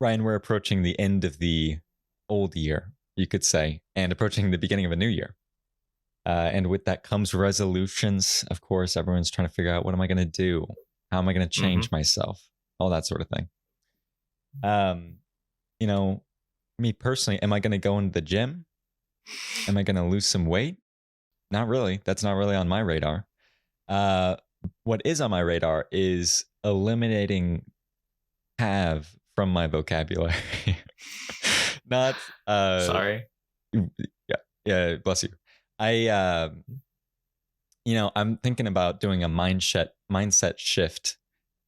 Ryan, we're approaching the end of the old year, you could say, and approaching the beginning of a new year. And with that comes resolutions. Of course, everyone's trying to figure out, what am I going to do? How am I going to change myself? All that sort of thing. You know, me personally, am I going to go into the gym? Am I going to lose some weight? Not really. That's not really on my radar. What is on my radar is eliminating have from my vocabulary. Not Sorry. Yeah, bless you. I'm thinking about doing a mindset shift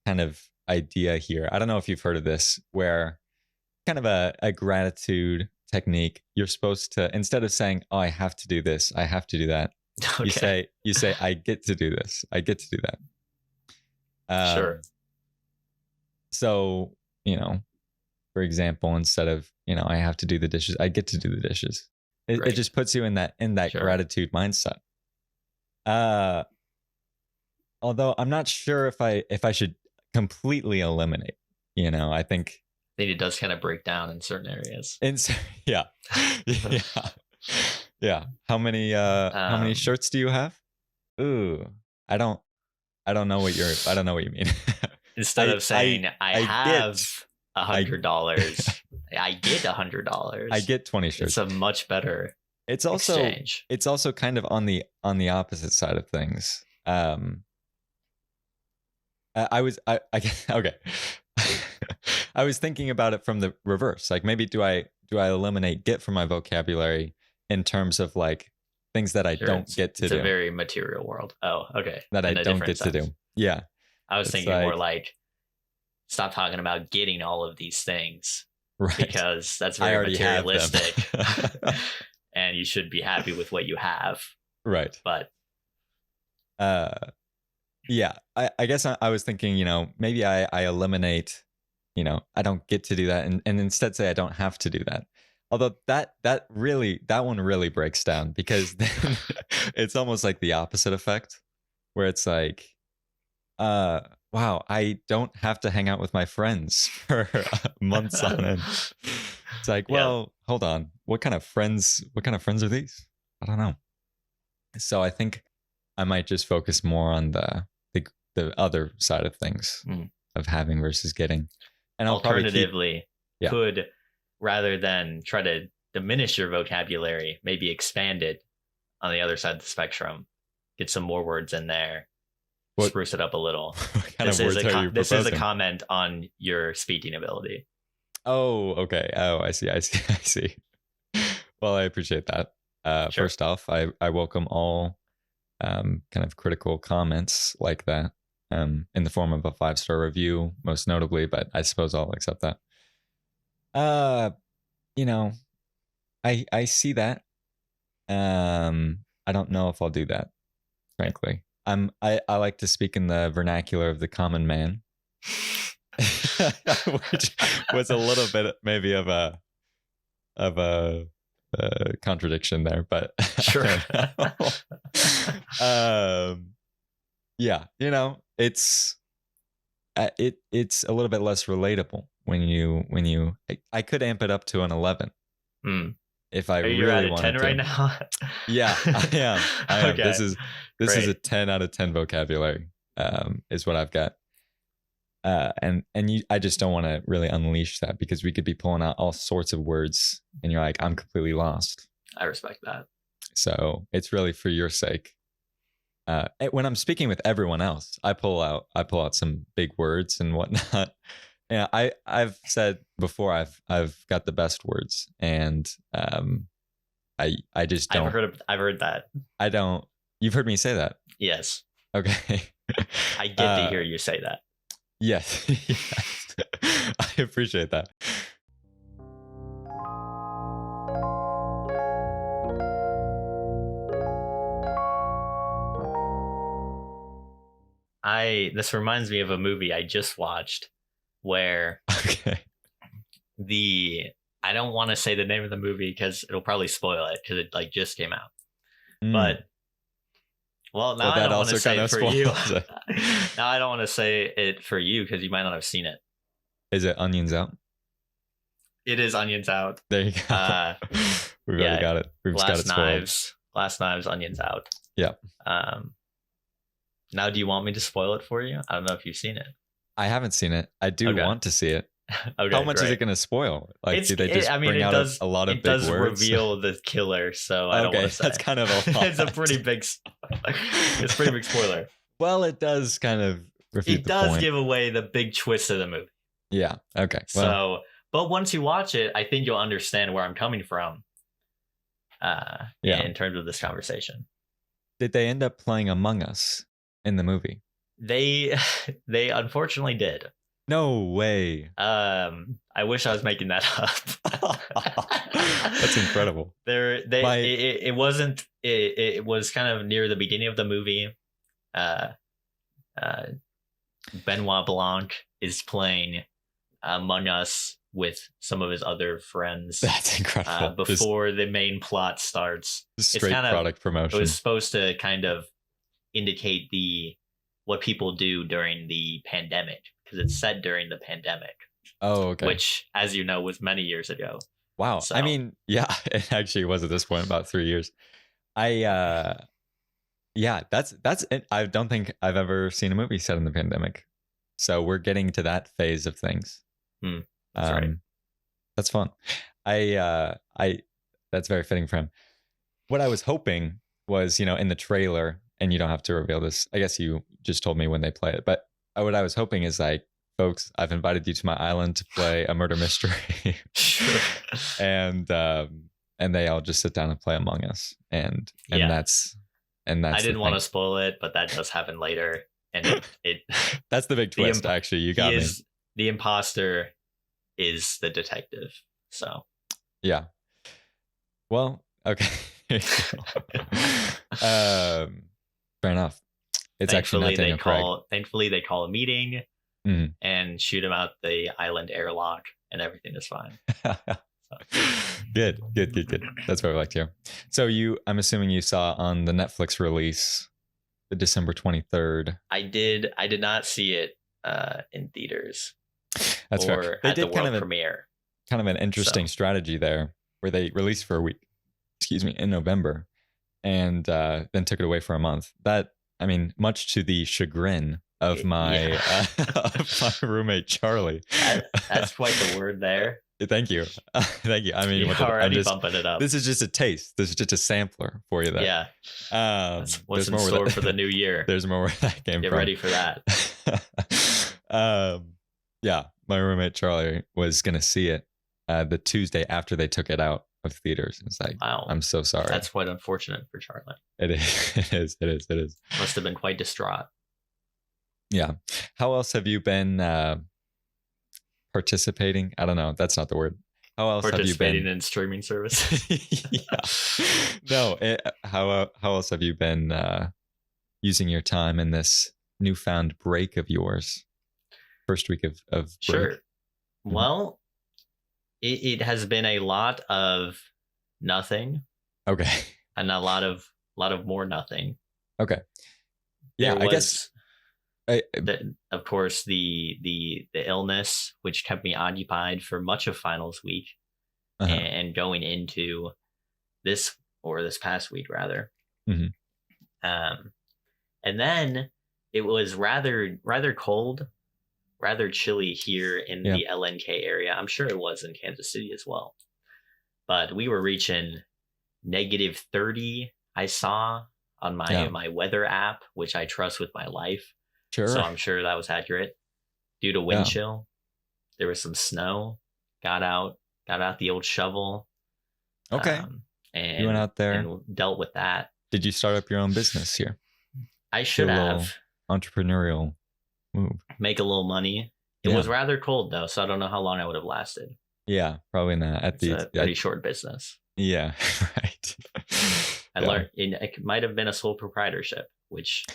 kind of idea here. I don't know if you've heard of this, where kind of a gratitude technique. You're supposed to, instead of saying, "Oh, I have to do this, I have to do that," Okay. you say, "I get to do this, I get to do that." Sure. So, for example, instead of, I have to do the dishes, I get to do the dishes. It just puts you in that Sure. gratitude mindset. Although I'm not sure if I should completely eliminate. I think it does kind of break down in certain areas. Yeah. Yeah. How many shirts do you have? Ooh, I don't know what you mean. Instead of saying I have $100, I get $100. I get 20 shirts. It's a much better exchange. It's also kind of on the opposite side of things. Okay. I was thinking about it from the reverse. Like, maybe do I eliminate get from my vocabulary in terms of like things that I don't get to do. It's a very material world. Oh, okay. That I don't get to do. Yeah. I was thinking more like, stop talking about getting all of these things, right? Because that's very materialistic. And you should be happy with what you have. Right. But yeah, I guess I was thinking, maybe I eliminate, I don't get to do that, and instead say I don't have to do that. Although that one really breaks down, because then it's almost like the opposite effect, where it's like, wow, I don't have to hang out with my friends for months on end. It's like, well, hold on, what kind of friends are these? I don't know. So I think I might just focus more on the other side of things, of having versus getting. And alternatively, could, rather than try to diminish your vocabulary, maybe expand it on the other side of the spectrum, get some more words in there, spruce it up a little. This is a comment on your speaking ability. Oh, okay. Oh, I see. Well, I appreciate that. Sure. First off, I welcome all kind of critical comments like that, in the form of a 5-star review, most notably, but I suppose I'll accept that. I see that. I don't know if I'll do that, frankly. I like to speak in the vernacular of the common man, which was a little bit maybe of a contradiction there, but sure. Yeah, it's a little bit less relatable when you I could amp it up to an 11 if I really wanted 10 to. right now. Yeah, I am. Okay. This is a 10 out of 10 vocabulary, is what I've got. I just don't want to really unleash that, because we could be pulling out all sorts of words and you're like, I'm completely lost. I respect that. So it's really for your sake. When I'm speaking with everyone else, I pull out some big words and whatnot. Yeah, I've said before, I've got the best words, and I just don't. I've heard that. I don't. You've heard me say that? Yes. Okay. I get to hear you say that. Yes. Yes. I appreciate that. This reminds me of a movie I just watched where I don't want to say the name of the movie because it'll probably spoil it, because it just came out. But now I don't want to say it for you. Now I don't want to say it for you because you might not have seen it. Is it Onions Out? It is Onions Out. There you go. We've already got it. We've got it spoiled. Glass Knives, Onions Out. Yeah. Now, do you want me to spoil it for you? I don't know if you've seen it. I haven't seen it. I do want to see it. Okay, how much is it going to spoil? Like, do they just bring out a lot of big words? It does reveal the killer, so I don't want to say. That's kind of a lot. It's a pretty big spoiler. Well, it does kind of refute the point. It does give away the big twist of the movie. Yeah. Okay. Well, but once you watch it, I think you'll understand where I'm coming from. In terms of this conversation. Did they end up playing Among Us in the movie? They unfortunately did. No way. I wish I was making that up. That's incredible. It wasn't. It was kind of near the beginning of the movie. Benoit Blanc is playing Among Us with some of his other friends. That's incredible. Before the main plot starts. Straight product promotion. It was supposed to kind of indicate what people do during the pandemic, because it's set during the pandemic. Oh, okay. Which, as you know, was many years ago. Wow. So, I mean, yeah, it actually was at this point about 3 years. That's it. I don't think I've ever seen a movie set in the pandemic. So we're getting to that phase of things. That's right. That's fun. That's very fitting for him. What I was hoping was, in the trailer, and you don't have to reveal this. I guess you just told me when they play it, but what I was hoping is like, folks, I've invited you to my island to play a murder mystery. Sure. And they all just sit down and play Among Us. And that's I didn't want to spoil it, but that does happen later. And it that's the big twist, actually. You got me. The imposter is the detective. So yeah. Well, okay. Fair enough. It's actually not Daniel Craig. Thankfully, they call a meeting and shoot him out the island airlock, and everything is fine. Good. That's what I like to hear. So I'm assuming you saw on the Netflix release, the December 23rd. I did not see it in theaters. That's fair. They did the world premiere. Kind of an interesting strategy there, where they released for a week. In November, and then took it away for a month. That, I mean, much to the chagrin of my roommate Charlie. That's quite the word there. Thank you. Thank you. I mean, you're already bumping it up. This is just a taste. This is just a sampler for you. Yeah. What's in store for the new year? There's more where that came from. Get ready for that. Yeah, my roommate Charlie was gonna see it the Tuesday after they took it out of theaters. It's like, wow, I'm so sorry. That's quite unfortunate for Charlie. It is. Must have been quite distraught. Yeah. How else have you been participating? I don't know. That's not the word. How else have you been participating in streaming services? No. How else have you been using your time in this newfound break of yours? First week of break. Sure. Mm-hmm. Well, it has been a lot of nothing. Okay. And a lot of more nothing. Okay. Yeah, I guess. Of course, the illness, which kept me occupied for much of finals week, and going into this past week rather. Mm-hmm. And then it was rather cold. Rather chilly here in the LNK area. I'm sure it was in Kansas City as well. But we were reaching -30, I saw on my weather app, which I trust with my life. Sure. So I'm sure that was accurate. Due to wind chill, there was some snow. Got out the old shovel. Okay. And you went out there and dealt with that. Did you start up your own business here? I should have. Entrepreneurial move. Make a little money. It was rather cold though, so I don't know how long I would have lasted. Yeah, probably not. It's a pretty short business. Yeah, right. I learned it might have been a sole proprietorship, which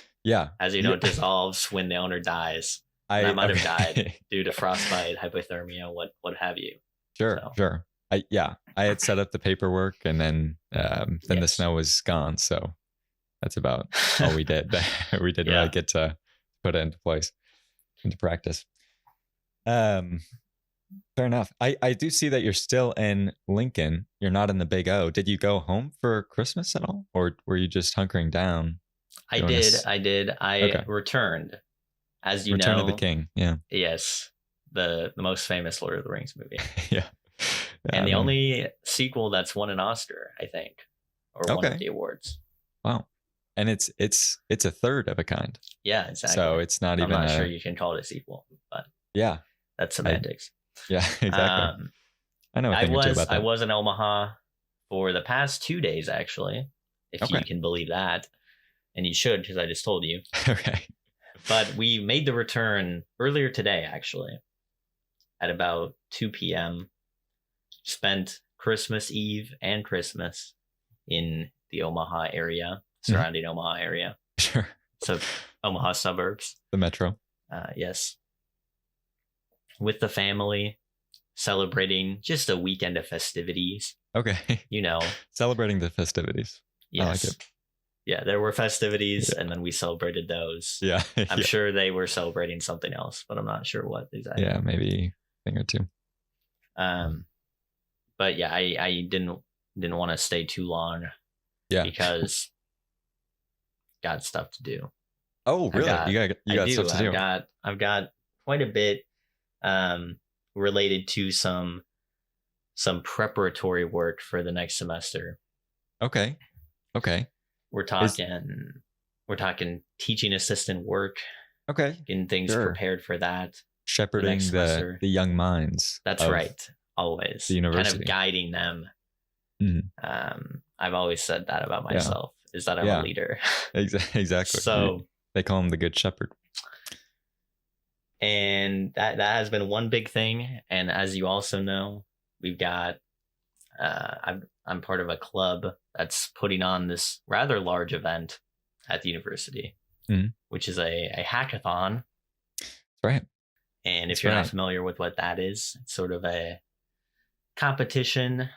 as you know, dissolves when the owner dies. I might have died due to frostbite, hypothermia, what have you. Sure. I had set up the paperwork, and then the snow was gone, so that's about all we did. We didn't really get to put it into practice. Fair enough. I do see that you're still in Lincoln. You're not in the Big O. Did you go home for Christmas at all, or were you just hunkering down? I Doing did. this? I did. I Okay. returned, as you Return of the know. King. Yeah. Yes, the most famous Lord of the Rings movie, Yeah. Yeah. and I the mean, only sequel that's won an Oscar, I think, or one of okay. the awards. Wow. And it's a third of a kind. Yeah, exactly. So it's not I'm even not sure you can call it a sequel, but yeah. that's semantics. Yeah, exactly. I know a I thing or two about I that. was in Omaha for the past 2 days, actually, if you Okay. can believe that, and you should, because I just told you. Okay. But we made the return earlier today, actually, at about 2 p.m. Spent Christmas Eve and Christmas in the Omaha area, surrounding Omaha area. Sure. So Omaha suburbs. The metro. Yes. With the family, celebrating just a weekend of festivities. Okay. You know. Celebrating the festivities. Yes. I like it. Yeah, there were festivities, and then we celebrated those. Yeah. I'm sure they were celebrating something else, but I'm not sure what exactly. Yeah, maybe a thing or two. But yeah, I didn't want to stay too long. Yeah. Because got stuff to do. Oh, really? You got stuff to do. I've got quite a bit related to some preparatory work for the next semester. Okay. We're talking teaching assistant work. Okay. Getting things prepared for that. Shepherding the young minds. That's right. Always. The university. Kind of guiding them. Mm-hmm. I've always said that about myself, is that I'm a leader. Exactly. So they call him the good shepherd. And that has been one big thing. And as you also know, we've got I'm part of a club that's putting on this rather large event at the university, which is a hackathon. That's right. And if you're not familiar with what that is, it's sort of a competition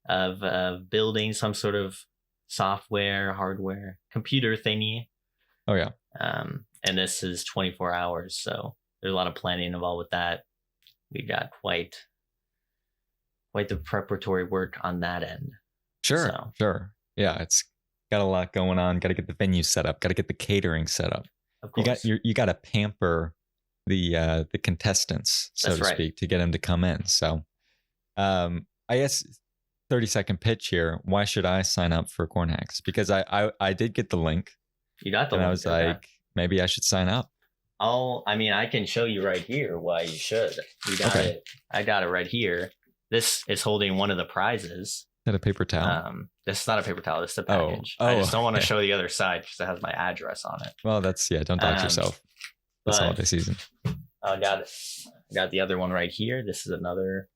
of building some sort of software, hardware, computer thingy. Oh yeah. And this is 24 hours, so there's a lot of planning involved with that. We got quite the preparatory work on that end. Sure. Yeah, it's got a lot going on. Got to get the venue set up. Got to get the catering set up. Of course. You got to pamper the contestants, so to speak, to get them to come in. So, I guess 30-second pitch here. Why should I sign up for Corn Hacks? Because I did get the link. You got the link. And I was like, maybe I should sign up. I can show you right here why you should. You got it. I got it right here. This is holding one of the prizes. Is that a paper towel? This is not a paper towel. This is a package. I just don't want to show the other side because it has my address on it. Well, don't dox yourself. It's holiday season. I got it. I got the other one right here. This is another.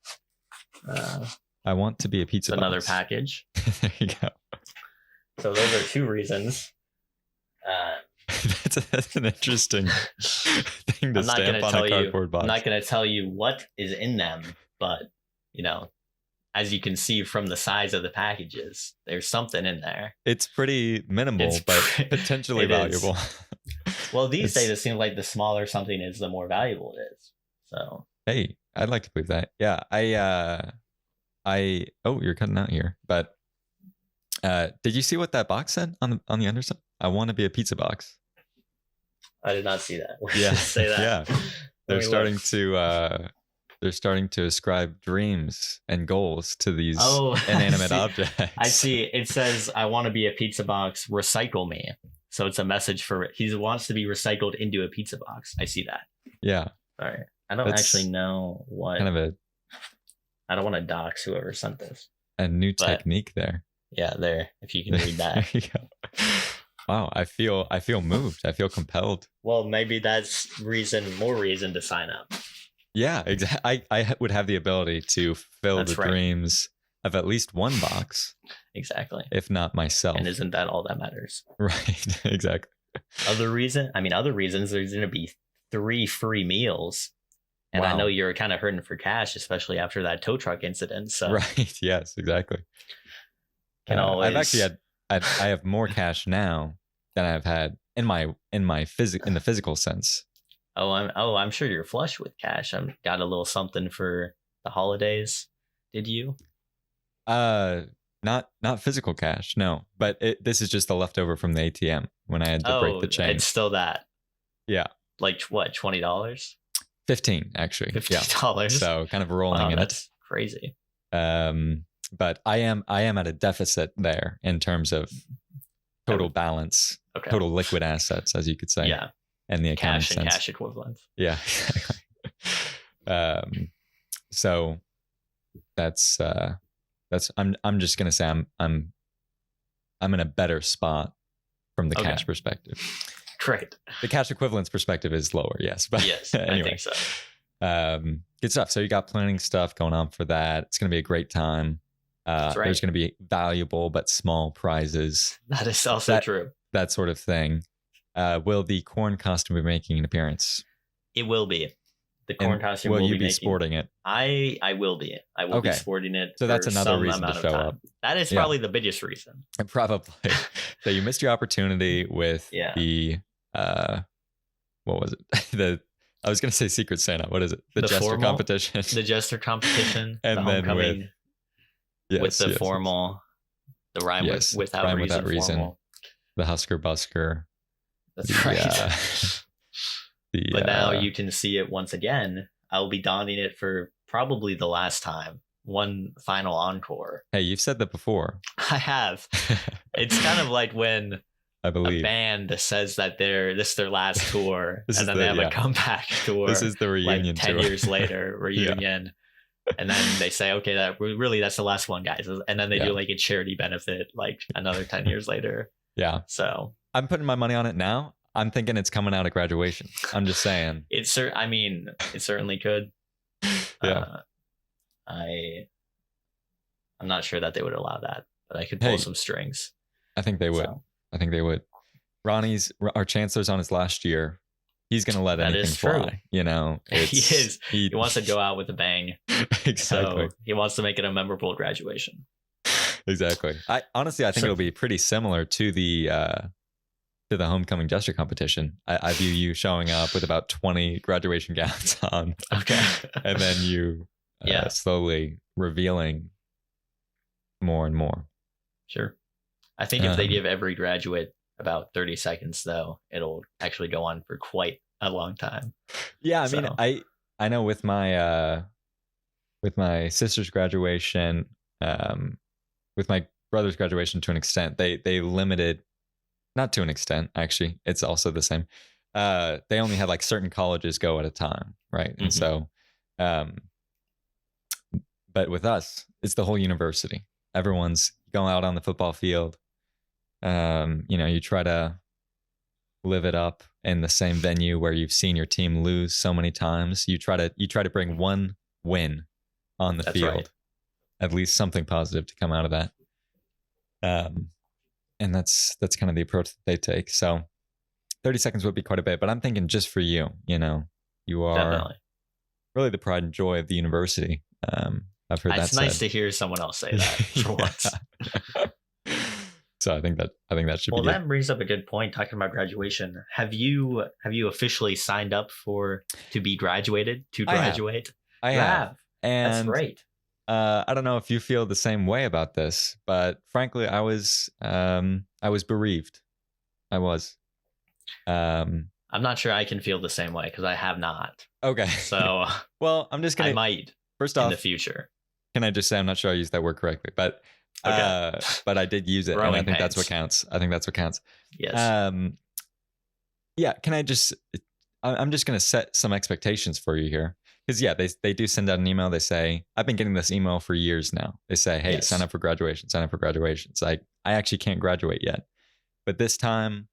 I want to be a pizza box. Another package. There you go. So those are two reasons. That's an interesting thing to stamp on a cardboard box. I'm not going to tell you what is in them, but as you can see from the size of the packages, there's something in there. It's pretty minimal, but potentially valuable. Well, these days it seems like the smaller something is, the more valuable it is. So hey, I'd like to believe that. Yeah, you're cutting out here, but did you see what that box said on the underside? I want to be a pizza box. I did not see that. Yeah, say that. Yeah, they're starting to ascribe dreams and goals to these inanimate objects. I see. It says, "I want to be a pizza box. Recycle me." So it's a message for he wants to be recycled into a pizza box. I see that. Yeah. All right. I don't actually know what. Kind of I don't want to dox whoever sent this. A new technique there. Yeah, there. If you can read that. There you go. Wow, I feel moved. I feel compelled. Well, maybe that's more reason to sign up. Yeah, exactly. I would have the ability to fill the dreams of at least one box. Exactly. If not myself. And isn't that all that matters? Right. Exactly. Other reasons, there's going to be 3 free meals. And I know you're kind of hurting for cash, especially after that tow truck incident. So right. Yes, exactly. I've actually I have more cash now than I've had in the physical sense. I'm sure you're flush with cash. I've got a little something for the holidays. Did you? Not physical cash, no. But this is just the leftover from the ATM when I had to break the chain. It's still that. Yeah. Like what? $20? 15 actually. $15. Yeah. So kind of rolling in that's crazy. But I am at a deficit there in terms of total balance, total liquid assets, as you could say. Yeah. And the accounting cash and sense. cash equivalents. Yeah. So that's I'm just gonna say I'm in a better spot from the cash perspective. Great. The cash equivalence perspective is lower, yes. But yes, anyway, I think so. Good stuff. So you got planning stuff going on for that. It's gonna be a great time. That's right. There's gonna be valuable but small prizes. That is also true. That sort of thing. Will the corn costume be making an appearance? It will be. The corn costume will you be sporting it? I will be. I will be sporting it. So that's another reason to show up. That is probably the biggest reason. Probably. So you missed your opportunity with the what was it? I was going to say Secret Santa. What is it? The jester competition. The jester competition. And the then homecoming. With the formal. The rhyme without rhyme reason. Without reason. Formal. The Husker Busker. That's right. But now you can see it once again. I'll be donning it for probably the last time. One final encore. Hey, you've said that before. I have. It's kind of like when I believe a band says that this is their last tour, and then they have a comeback tour. This is the reunion like 10 tour. years later, reunion. And then they say, okay, that's the last one, guys. And then they do like a charity benefit like another 10 years later. Yeah. So I'm putting my money on it now. I'm thinking it's coming out of graduation. I'm just saying. It certainly could. Yeah. I'm not sure that they would allow that, but I could pull some strings. I think they would. So. I think they would. Our chancellor's on his last year. He's going to let anything fly. True. You know, he is. He wants to go out with a bang. Exactly. So he wants to make it a memorable graduation. Exactly. I think it'll be pretty similar to the homecoming gesture competition. I view you showing up with about 20 graduation gowns on. Okay. And then you slowly revealing more and more. Sure. I think if they give every graduate about 30 seconds, though, it'll actually go on for quite a long time. Yeah, I mean, I know with my sister's graduation, with my brother's graduation to an extent, they limited. Not to an extent, actually. It's also the same. They only had like certain colleges go at a time, right? And so, but with us, it's the whole university. Everyone's going out on the football field. You try to live it up in the same venue where you've seen your team lose so many times. You try to bring one win on the field, right. At least something positive to come out of that. And that's kind of the approach that they take. So 30 seconds would be quite a bit, but I'm thinking just for you, you are Definitely. Really the pride and joy of the university. I've heard it's nice to hear someone else say that for once. So I think that should be good. Well, that brings up a good point talking about graduation. Have you officially signed up to be graduated, to graduate? I have. And that's great. I don't know if you feel the same way about this, but frankly, I was bereaved. I was. I'm not sure I can feel the same way because I have not. Okay. So, well, I'm just gonna. I might. First off, in the future. Can I just say I'm not sure I used that word correctly, but but I did use it, and I think that's what counts. Yes. Yeah. Can I just? I'm just gonna set some expectations for you here. Because they do send out an email. They say, I've been getting this email for years now. They say, hey, sign up for graduation. It's like, I actually can't graduate yet. But this time,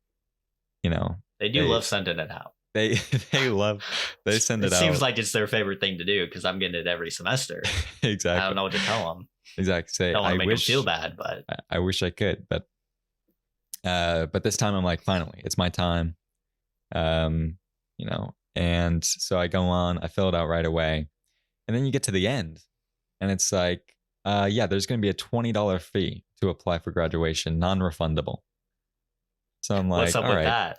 they do love sending it out. They send it out. It seems like it's their favorite thing to do because I'm getting it every semester. Exactly. I don't know what to tell them. Exactly. Say, I don't want to make them feel bad, but I wish I could. But this time I'm like, finally, it's my time. And so I go on, I fill it out right away. And then you get to the end and it's like, there's going to be a $20 fee to apply for graduation, non-refundable. So I'm like, what's up with that?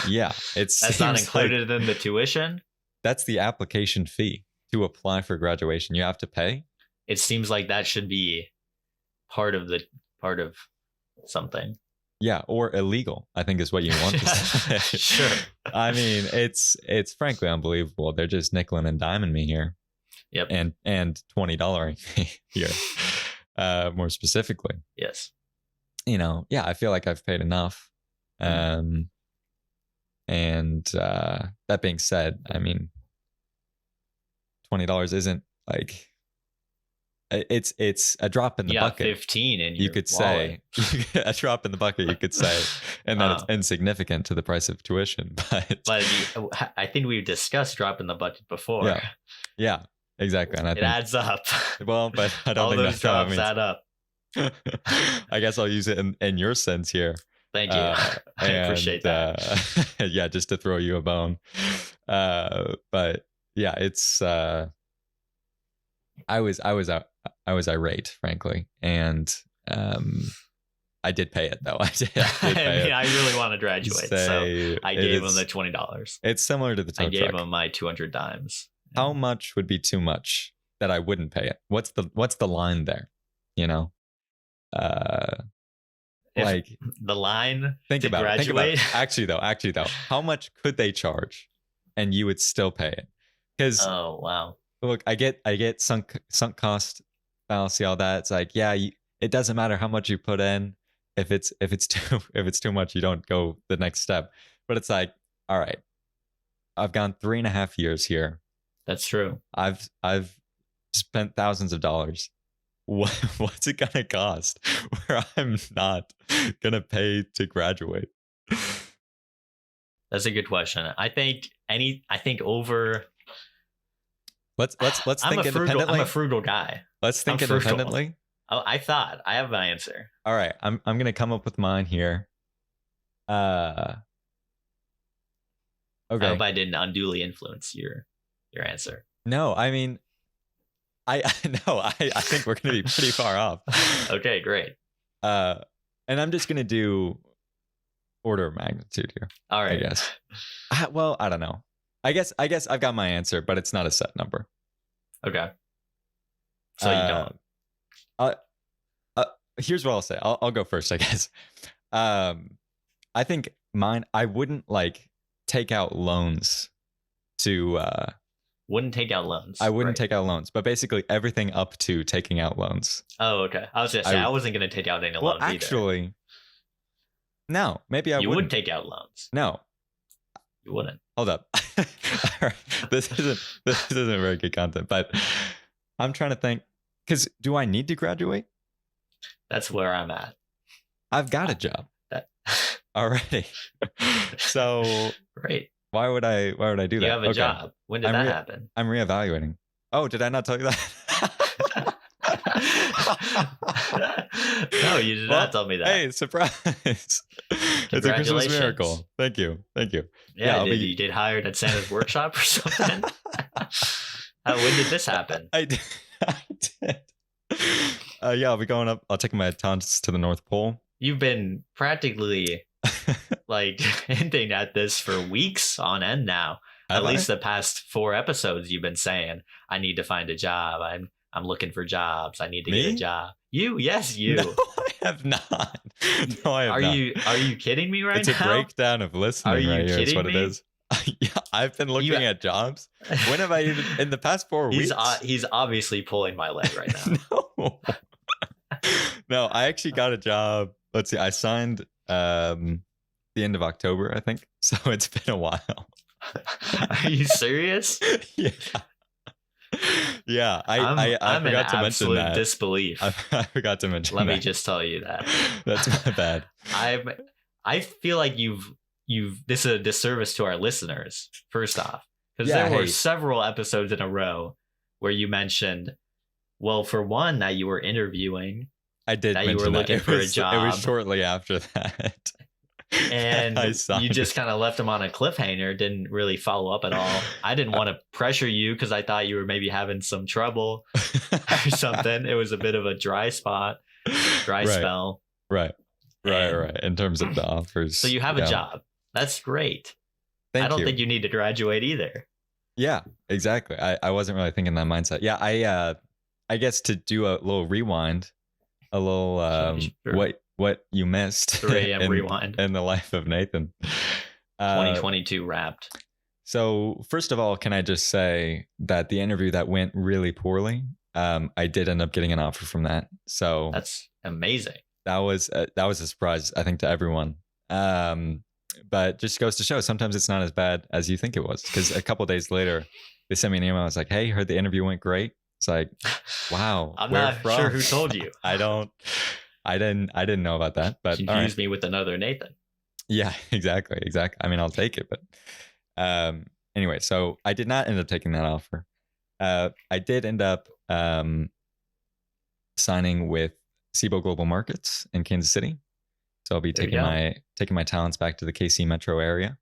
Yeah, that's not included in the tuition. That's the application fee. to apply for graduation, you have to pay. It seems like that should be part of something. Yeah, or illegal, I think is what you want to say. Sure. I mean, it's frankly unbelievable. They're just nickel and diming me here. Yep. And $20 here, more specifically. Yes. Yeah, I feel like I've paid enough. And that being said, I mean, $20 isn't like, it's a drop in the bucket. 15 in your you could wallet. say a drop in the bucket, you could say, and then it's insignificant to the price of tuition. But I think we've discussed drop in the bucket before. Yeah, exactly. And I think, adds up. Well, but I don't all think those that's how it drops means. add up. I guess I'll use it in your sense here. Thank you. I appreciate that. Yeah, just to throw you a bone. But yeah, it's I was irate, frankly, and I did pay it though. I did pay it. I really want to graduate, so I gave him the $20. It's similar to the tow I truck. gave him my 200 dimes. How much would be too much that I wouldn't pay it? What's the line there? Like the line. Think to about graduate. it. Actually though, how much could they charge, and you would still pay it? Because wow. Look, I get sunk cost fallacy, all that. It's like, yeah, it doesn't matter how much you put in. If it's too much, you don't go the next step. But it's like, all right, I've gone 3.5 years here. That's true. I've spent thousands of dollars. What's it gonna cost where I'm not gonna pay to graduate? That's a good question. I think over. Let's think independently. I'm a frugal guy. Let's think independently. Oh, I have my answer. All right, I'm gonna come up with mine here. Okay. I hope I didn't unduly influence your answer. No, I mean, I think we're gonna be pretty far off. Okay, great. And I'm just gonna do order of magnitude here. All right. I guess. Well, I don't know. I guess I've got my answer, but it's not a set number. Okay. So you don't. Here's what I'll say. I'll go first, I guess. I think mine. I wouldn't like take out loans to. Wouldn't take out loans. I wouldn't take out loans, but basically everything up to taking out loans. Oh, okay. I was gonna say I wasn't gonna take out any loans either. Actually, no. Maybe I You wouldn't. would take out loans. No. You wouldn't. Hold up. All right. This isn't very good content, but I'm trying to think. Because do I need to graduate? That's where I'm at. I've got a job already. So great. Why would I do that? You have a job. When did that happen? I'm reevaluating. Oh, did I not tell you that? No, you did not tell me that. Hey, surprise. It's a Christmas miracle. Thank you. Yeah, you get hired at Santa's workshop or something? When did this happen? I did. Yeah, I'll be going up. I'll take my taunts to the North Pole. You've been practically like hinting at this for weeks on end now. At least the past 4 episodes you've been saying, I need to find a job. I'm looking for jobs. I need to get a job. Yes, you. No, I have not. No, I have not. Are you kidding me right now? It's a breakdown of listening right here is what it is. Yeah, I've been looking at jobs. When have I even, in the past 4 weeks? He's obviously pulling my leg right now. No. No, I actually got a job. Let's see. I signed the end of October, I think. So it's been a while. Are you serious? Yeah. Yeah, I forgot to mention that. Disbelief. I forgot to mention Let that. me just tell you that. That's my bad. I feel like this is a disservice to our listeners, first off. Because there were several episodes in a row where you mentioned, well, for one, that you were interviewing. I did that mention you were looking that. for a job. It was shortly after that. And you just kind of left him on a cliffhanger, didn't really follow up at all. I didn't want to pressure you because I thought you were maybe having some trouble or something. It was a bit of a dry spell. Right. In terms of the offers. So you have a job. That's great. I don't think you need to graduate either. Yeah, exactly. I wasn't really thinking that mindset. Yeah, I guess to do a little rewind, a little Sure. what you missed 3 a.m. rewind. in the life of Nathan. 2022 wrapped. So first of all, can I just say that the interview that went really poorly, I did end up getting an offer from that. So that's amazing. That was a surprise, I think, to everyone. But just goes to show sometimes it's not as bad as you think it was. Because a couple days later, they sent me an email. I was like, "Hey, heard the interview went great." It's like, wow. I'm not sure who told you. I didn't know about that. But confused me with another Nathan. Yeah, exactly. I mean, I'll take it. But anyway, so I did not end up taking that offer. I did end up signing with SIBO Global Markets in Kansas City. So I'll be taking my talents back to the KC metro area.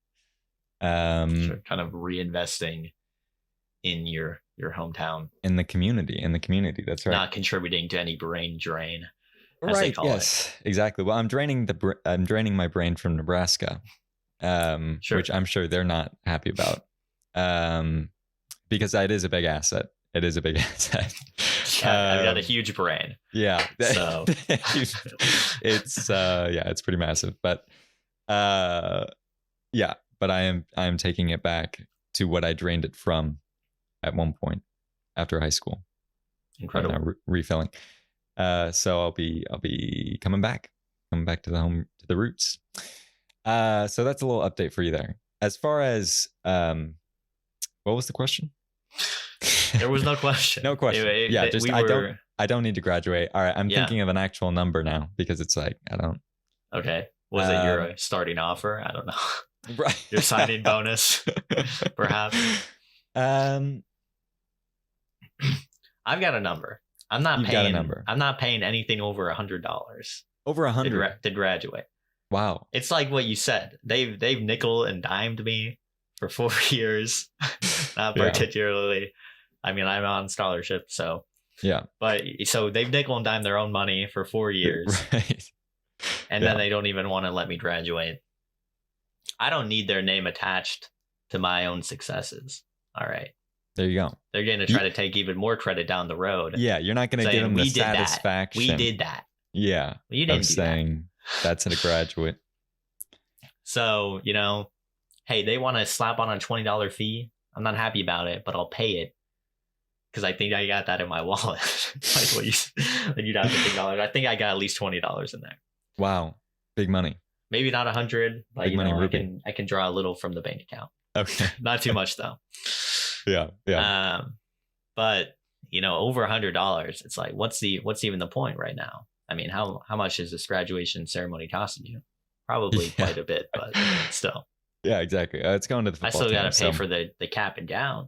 Kind of reinvesting in your hometown, in the community. That's right. Not contributing to any brain drain. Right. Yes. Exactly. Well, I'm draining my brain from Nebraska, which I'm sure they're not happy about, because it is a big asset. It is a big asset. I've got a huge brain. Yeah. So it's pretty massive. But but I am taking it back to what I drained it from at one point after high school. Incredible. Right now, refilling. So I'll be coming back to the roots. So that's a little update for you there. As far as what was the question? There was no question. No question. I don't need to graduate. All right, I'm thinking of an actual number now because it's like I don't. Okay. Was it your starting offer? I don't know. Right. Your signing bonus, perhaps. I've got a number. I'm not You've paying. Got a number. I'm not paying anything over $100. Over $100 to graduate. Wow. It's like what you said. They've nickel and dimed me for 4 years. Not particularly. I mean, I'm on scholarship, so yeah. But so they've nickel and dimed their own money for 4 years, right? And then they don't even want to let me graduate. I don't need their name attached to my own successes. All right. There you go. They're going to try to take even more credit down the road. Yeah, you're not going to give them the satisfaction. We did that. Yeah. Well, you didn't do that. That's a graduate. So, hey, they want to slap on a $20 fee. I'm not happy about it, but I'll pay it because I think I got that in my wallet. Like what you'd have to think. I think I got at least $20 in there. Wow, big money. Maybe not 100, but big money, I can draw a little from the bank account. Okay, not too much though. Yeah. But over $100, it's like what's even the point right now? I mean, how much is this graduation ceremony costing you? Probably quite a bit, but still. Yeah, exactly. It's going to the football I still got to pay for the cap and gown.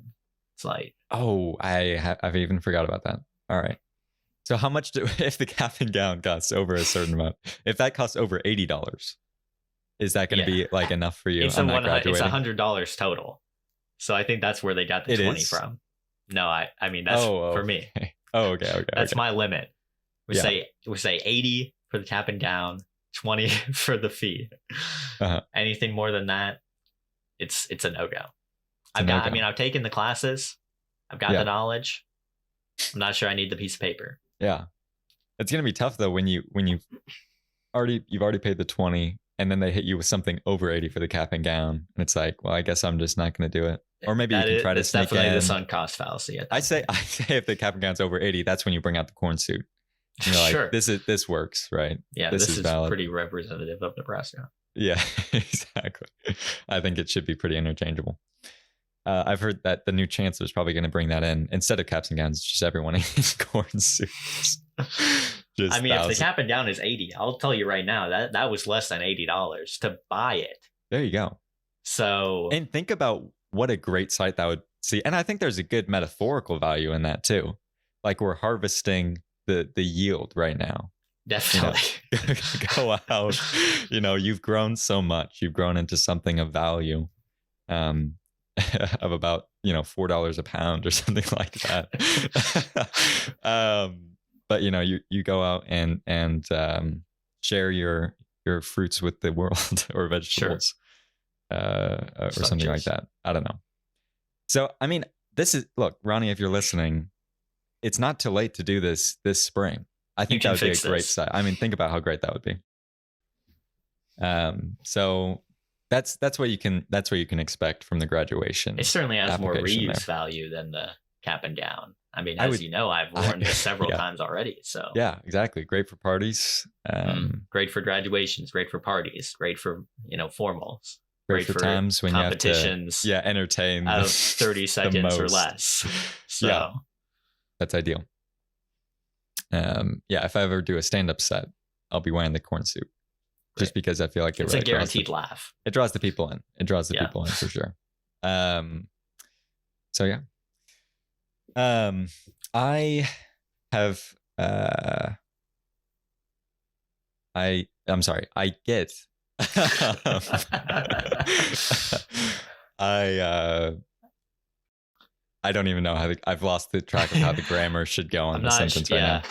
It's like, oh, I've even forgot about that. All right. So how much if the cap and gown costs over a certain amount, if that costs over $80, is that going to be like enough for you? It's $100 total. So I think that's where they got the 20 from. No, I mean that's for me. Oh, okay. That's my limit. We say 80 for the cap and gown, 20 for the fee. Anything more than that, it's a no-go. I've taken the classes. I've got the knowledge. I'm not sure I need the piece of paper. Yeah. It's going to be tough though when you've already paid the 20 and then they hit you with something over 80 for the cap and gown. And it's like, well, I guess I'm just not going to do it. Or maybe you can try to sneak in. It's definitely the sunk cost fallacy. I say if the cap and gown's over 80, that's when you bring out the corn suit. And you're like, this works, right? Yeah, this is valid. Pretty representative of Nebraska. Yeah, exactly. I think it should be pretty interchangeable. I've heard that the new chancellor is probably going to bring that in. Instead of caps and gowns, it's just everyone in corn suits. If the cap and gown is 80, I'll tell you right now, that was less than $80 to buy it. There you go. So, and think about what a great sight that would see. And I think there's a good metaphorical value in that too. Like we're harvesting the yield right now. Definitely. Go out. You've grown so much. You've grown into something of value. Of about $4 a pound or something like that. But you go out and share your fruits with the world or vegetables, or something like that. I don't know. So, I mean, look, Ronnie, if you're listening, it's not too late to do this spring. I think that would be a great site. I mean, think about how great that would be. So that's what you can expect from the graduation. It certainly has more reuse value than the cap and gown. I mean, as you know, I've worn this several times already. So yeah, exactly. Great for parties. Great for graduations. Great for parties. Great for formals. Great for times when competitions. You have to entertain out of 30 seconds or less. So yeah, that's ideal. If I ever do a stand-up set, I'll be wearing the corn suit. Just because I feel like it's really a guaranteed laugh. It draws the people in. It draws the people in for sure. So yeah. I have I'm sorry. I get I don't even know how I've lost the track of how the grammar should go on the sentence right now.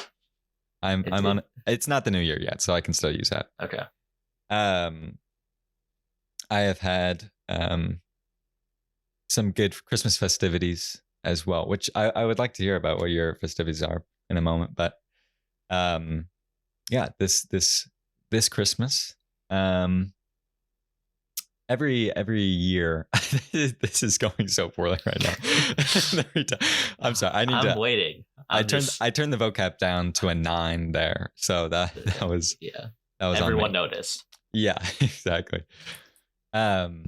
I'm on. It's not the new year yet, so I can still use that. Okay. I have had some good Christmas festivities as well, which I would like to hear about what your festivities are in a moment. But this Christmas, every year, this is going so poorly right now. I'm sorry. I'm waiting. I turned the vocab down to a 9 there, so that was that was everyone noticed. Yeah, exactly. It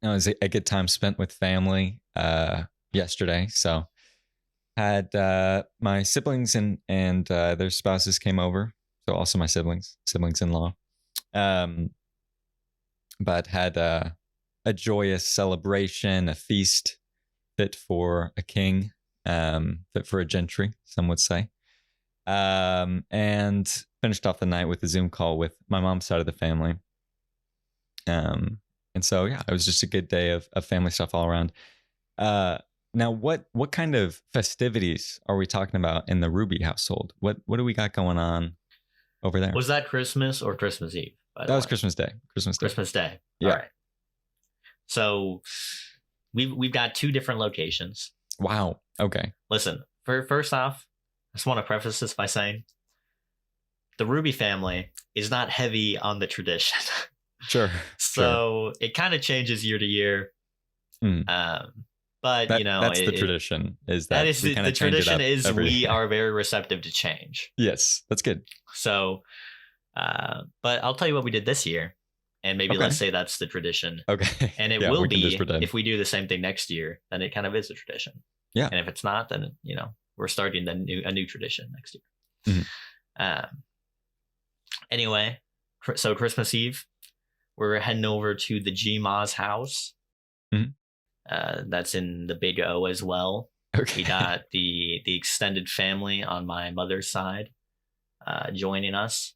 was a good time spent with family yesterday. So had my siblings and their spouses came over. So also my siblings-in-law. But had a joyous celebration, a feast fit for a king, fit for a gentry, some would say. And finished off the night with a Zoom call with my mom's side of the family. And so, yeah, it was just a good day of family stuff all around. Now, what kind of festivities are we talking about in the Ruby household? What do we got going on over there? Was that Christmas or Christmas Eve? That was Christmas Day. Christmas Day. Yeah. All right. So we've got 2 different locations. Wow. Okay. Listen, first off, I just want to preface this by saying the Ruby family is not heavy on the tradition. Sure. So it kind of changes year to year. But that's the tradition. That is the tradition is we are very receptive to change. Yes, that's good. So, but I'll tell you what we did this year, and maybe let's say that's the tradition. Okay. And it will be if we do the same thing next year, then it kind of is a tradition. Yeah. And if it's not, then we're starting a new tradition next year. Anyway, so Christmas Eve, we're heading over to the G-Ma's house. That's in the Big O as well. Okay. We got the extended family on my mother's side joining us,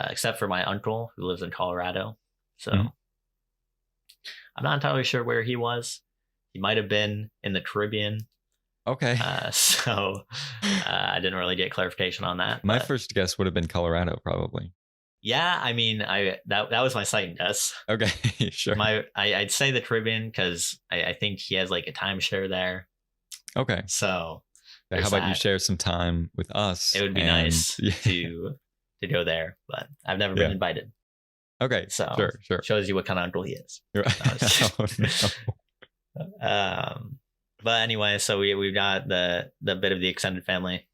except for my uncle who lives in Colorado. So I'm not entirely sure where he was. He might have been in the Caribbean. Okay. So I didn't really get clarification on that. My first guess would have been Colorado, probably. Yeah, I mean, that was my second guess. Okay, sure. I'd say the Caribbean because I think he has like a timeshare there. Okay. So how about you share some time with us? It would be nice to go there, but I've never been invited. Okay. So sure. Shows you what kind of uncle he is. But anyway, so we've got the bit of the extended family,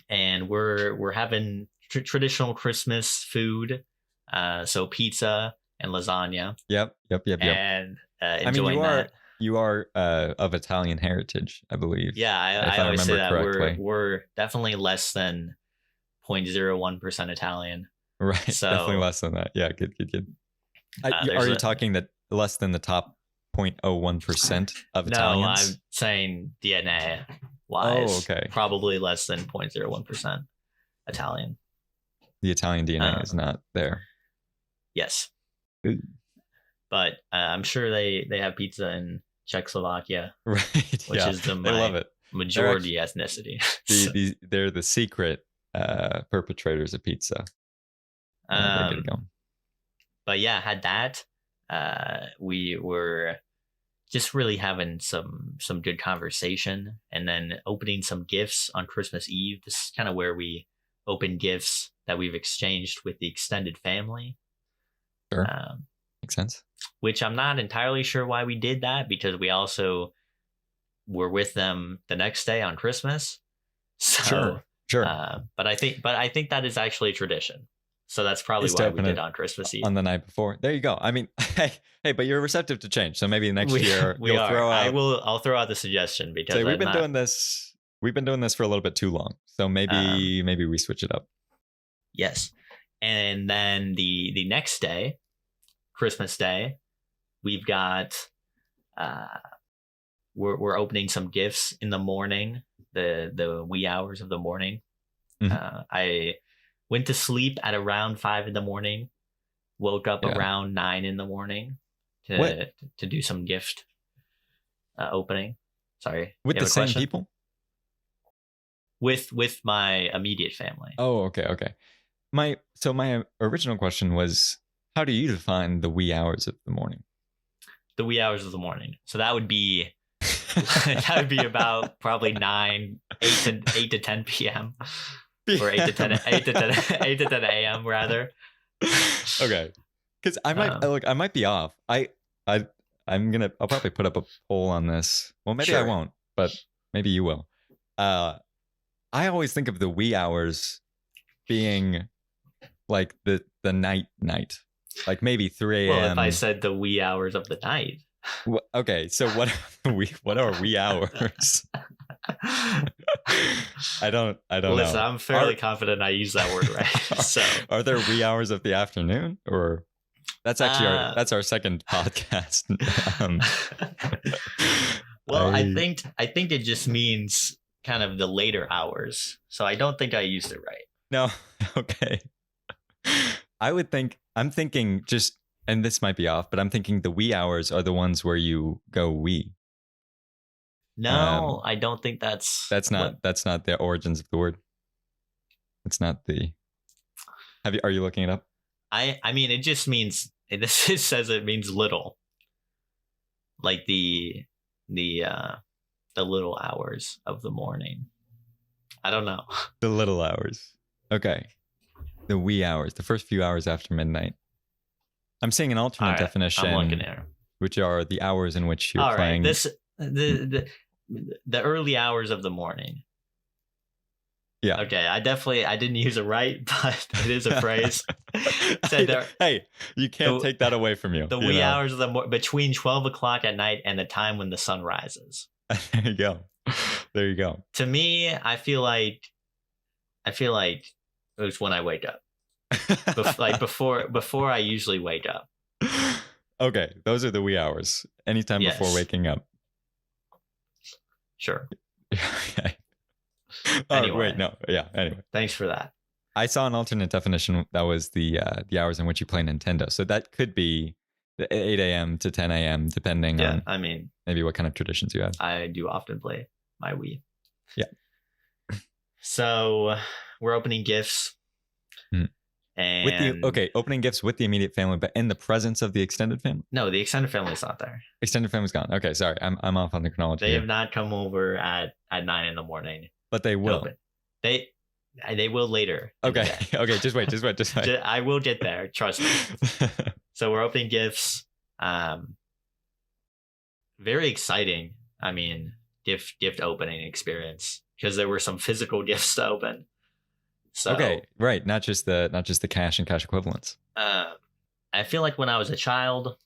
and we're having traditional Christmas food, so pizza and lasagna. Yep. And enjoying that. You are of Italian heritage, I believe. Yeah, I always say that we're definitely less than 0.01% Italian. Right, so, definitely less than that. Yeah, good. Are you talking that less than the top 0.01% of Italians? No, I'm saying DNA wise. Oh, okay. Probably less than 0.01% Italian. The Italian DNA is not there. Yes. Ooh. But I'm sure they have pizza in Czechoslovakia, right? Which is they love it. Majority ethnicity. They're the secret perpetrators of pizza. But yeah, had that. We were just really having some good conversation, and then opening some gifts on Christmas Eve. This is kind of where we open gifts that we've exchanged with the extended family. Sure. Makes sense. Which I'm not entirely sure why we did that, because we also were with them the next day on Christmas. So, sure. But I think that is actually a tradition. So that's probably why we did on Christmas Eve. On the night before. There you go. I mean, hey, but you're receptive to change. So maybe next year you'll throw out. I'll throw out the suggestion, because we've been doing this for a little bit too long. So maybe we switch it up. Yes. And then the next day, Christmas Day, we've got we're opening some gifts in the morning, the wee hours of the morning. Mm-hmm. I went to sleep at around 5 a.m, woke up around 9 a.m. to do some gift opening. Sorry, with the same people? With my immediate family. Oh, okay. My original question was, how do you define the wee hours of the morning? The wee hours of the morning. So that would be about probably 8 to 10 p.m. or 8 to 10 a.m. rather. Okay, because I might be off. I'll probably put up a poll on this. Well, maybe I won't, but maybe you will. I always think of the wee hours being like the night, like maybe 3 a.m. Well, if I said the wee hours of the night. Okay, so what are wee hours? I don't know. Listen, I'm fairly confident I use that word right. So, are there wee hours of the afternoon, or that's actually that's our second podcast? Well, I think it just means kind of the later hours. So I don't think I used it right. No, okay. I'm thinking just, and this might be off, but I'm thinking the wee hours are the ones where you go wee. No, I don't think that's not the origins of the word. It's not the. Are you looking it up? I mean, it just means, it says it means little, like the little hours of the morning. I don't know. The little hours. Okay. The wee hours, the first few hours after midnight. I'm seeing an alternate definition, I'm looking here, which are the hours in which you're playing. The early hours of the morning. Yeah. Okay. I didn't use it right, but it is a phrase. Hey, you can't take that away from you. The wee hours of the between 12 o'clock at night and the time when the sun rises. There you go. To me, I feel like it was when I wake up. Like before I usually wake up. Okay, those are the wee hours. Anytime before waking up. Sure. Okay. Anyway. Wait, no. Yeah, anyway. Thanks for that. I saw an alternate definition that was the hours in which you play Nintendo. So that could be the 8 a.m. to 10 a.m. depending on, I mean, maybe what kind of traditions you have. I do often play my Wii. Yeah. So we're opening gifts. Mm. And opening gifts with the immediate family, but in the presence of the extended family? No, the extended family's not there. Extended family's gone. Okay, sorry. I'm off on the chronology. They have not come over at 9 in the morning. But they will. They will later. Okay. Okay, just wait. I will get there, trust me. So we're opening gifts. Very exciting. I mean, gift opening experience, because there were some physical gifts to open. So, okay, right. Not just the cash and cash equivalents. I feel like when I was a child,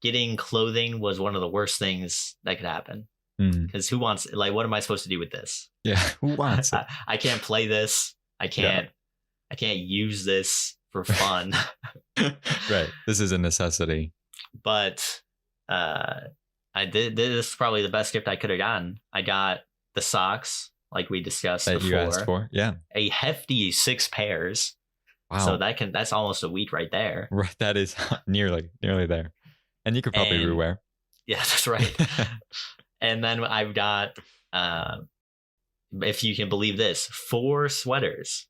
getting clothing was one of the worst things that could happen. Because who wants, like, what am I supposed to do with this? Yeah, who wants it? I can't play this. I can't use this for fun. Right. This is a necessity. But this is probably the best gift I could have gotten. I got the socks, like we discussed that before. You asked for, yeah. A hefty 6 pairs. Wow. So that's almost a week right there. Right, that is nearly there. And you could probably rewear. Yeah, that's right. And then I've got, if you can believe this, 4 sweaters.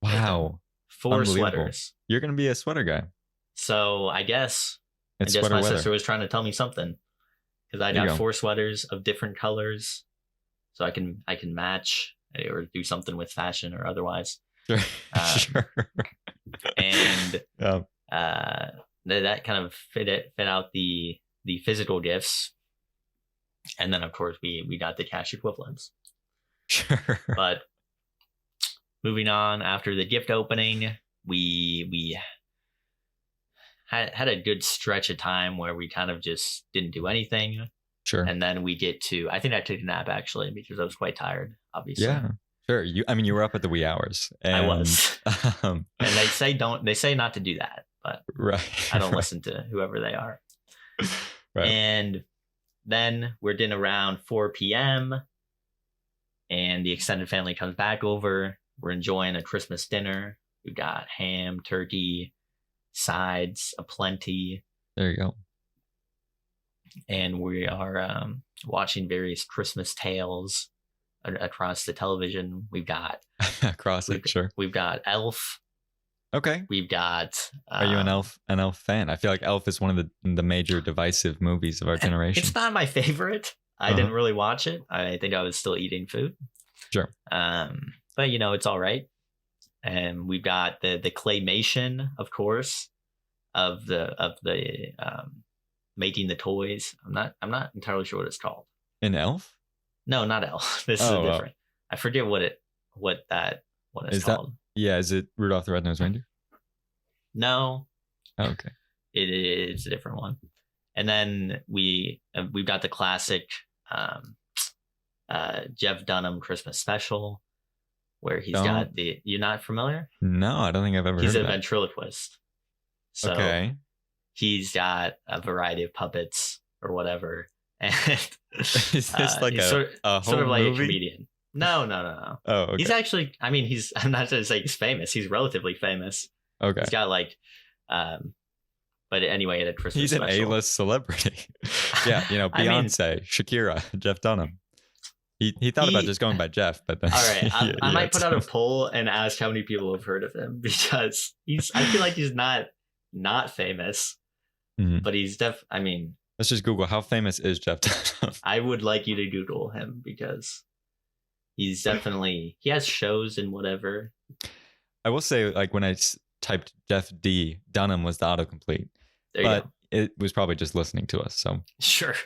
Wow. 4 sweaters. You're going to be a sweater guy. So I guess my weather. Sister was trying to tell me something. because I got 4 sweaters of different colors, so I can match or do something with fashion or otherwise. Sure. Sure. And that kind of fit out the physical gifts, and then of course we got the cash equivalents. Sure. But moving on, after the gift opening, we had a good stretch of time where we kind of just didn't do anything. Sure. And then we get to, I think I took a nap actually because I was quite tired, obviously. Yeah. Sure. You were up at the wee hours. And, I was. And they say not to do that, but right. I don't listen to whoever they are. Right. And then we're getting around 4 p.m. and the extended family comes back over. We're enjoying a Christmas dinner. We've got ham, turkey, sides aplenty. There you go. And we are watching various Christmas tales across the television. We've got sure. We've got Elf. Okay. We've got. Are you an Elf fan? I feel like Elf is one of the major divisive movies of our generation. It's not my favorite. I didn't really watch it. I think I was still eating food. Sure. But it's all right. And we've got the claymation, of course, of the making the toys. I'm not entirely sure what it's called. An Elf? No, not Elf. This is different. I forget what it's called. Is it Rudolph the Red-Nosed Reindeer? No. Oh, okay. It's a different one. And then we've got the classic Jeff Dunham Christmas special, where he's got the. You're not familiar? No, I don't think I've ever. He's heard a that. ventriloquist. So okay. He's got a variety of puppets or whatever. And is this like sort of like movie? a comedian? No. Oh, okay. He's actually. I mean, I'm not going to say he's famous. He's relatively famous. Okay. He's got like. But anyway, at a Christmas he's special. An A-list celebrity. Yeah, Beyonce, Shakira, Jeff Dunham. He thought about just going by Jeff, but then. All right, I might put out a poll and ask how many people have heard of him, because I feel like he's not famous, but he's I mean, let's just Google how famous is Jeff Dunham. I would like you to Google him because he's definitely he has shows and whatever. I will say, like when I typed Jeff D, Dunham was the autocomplete, but it was probably just listening to us. So sure.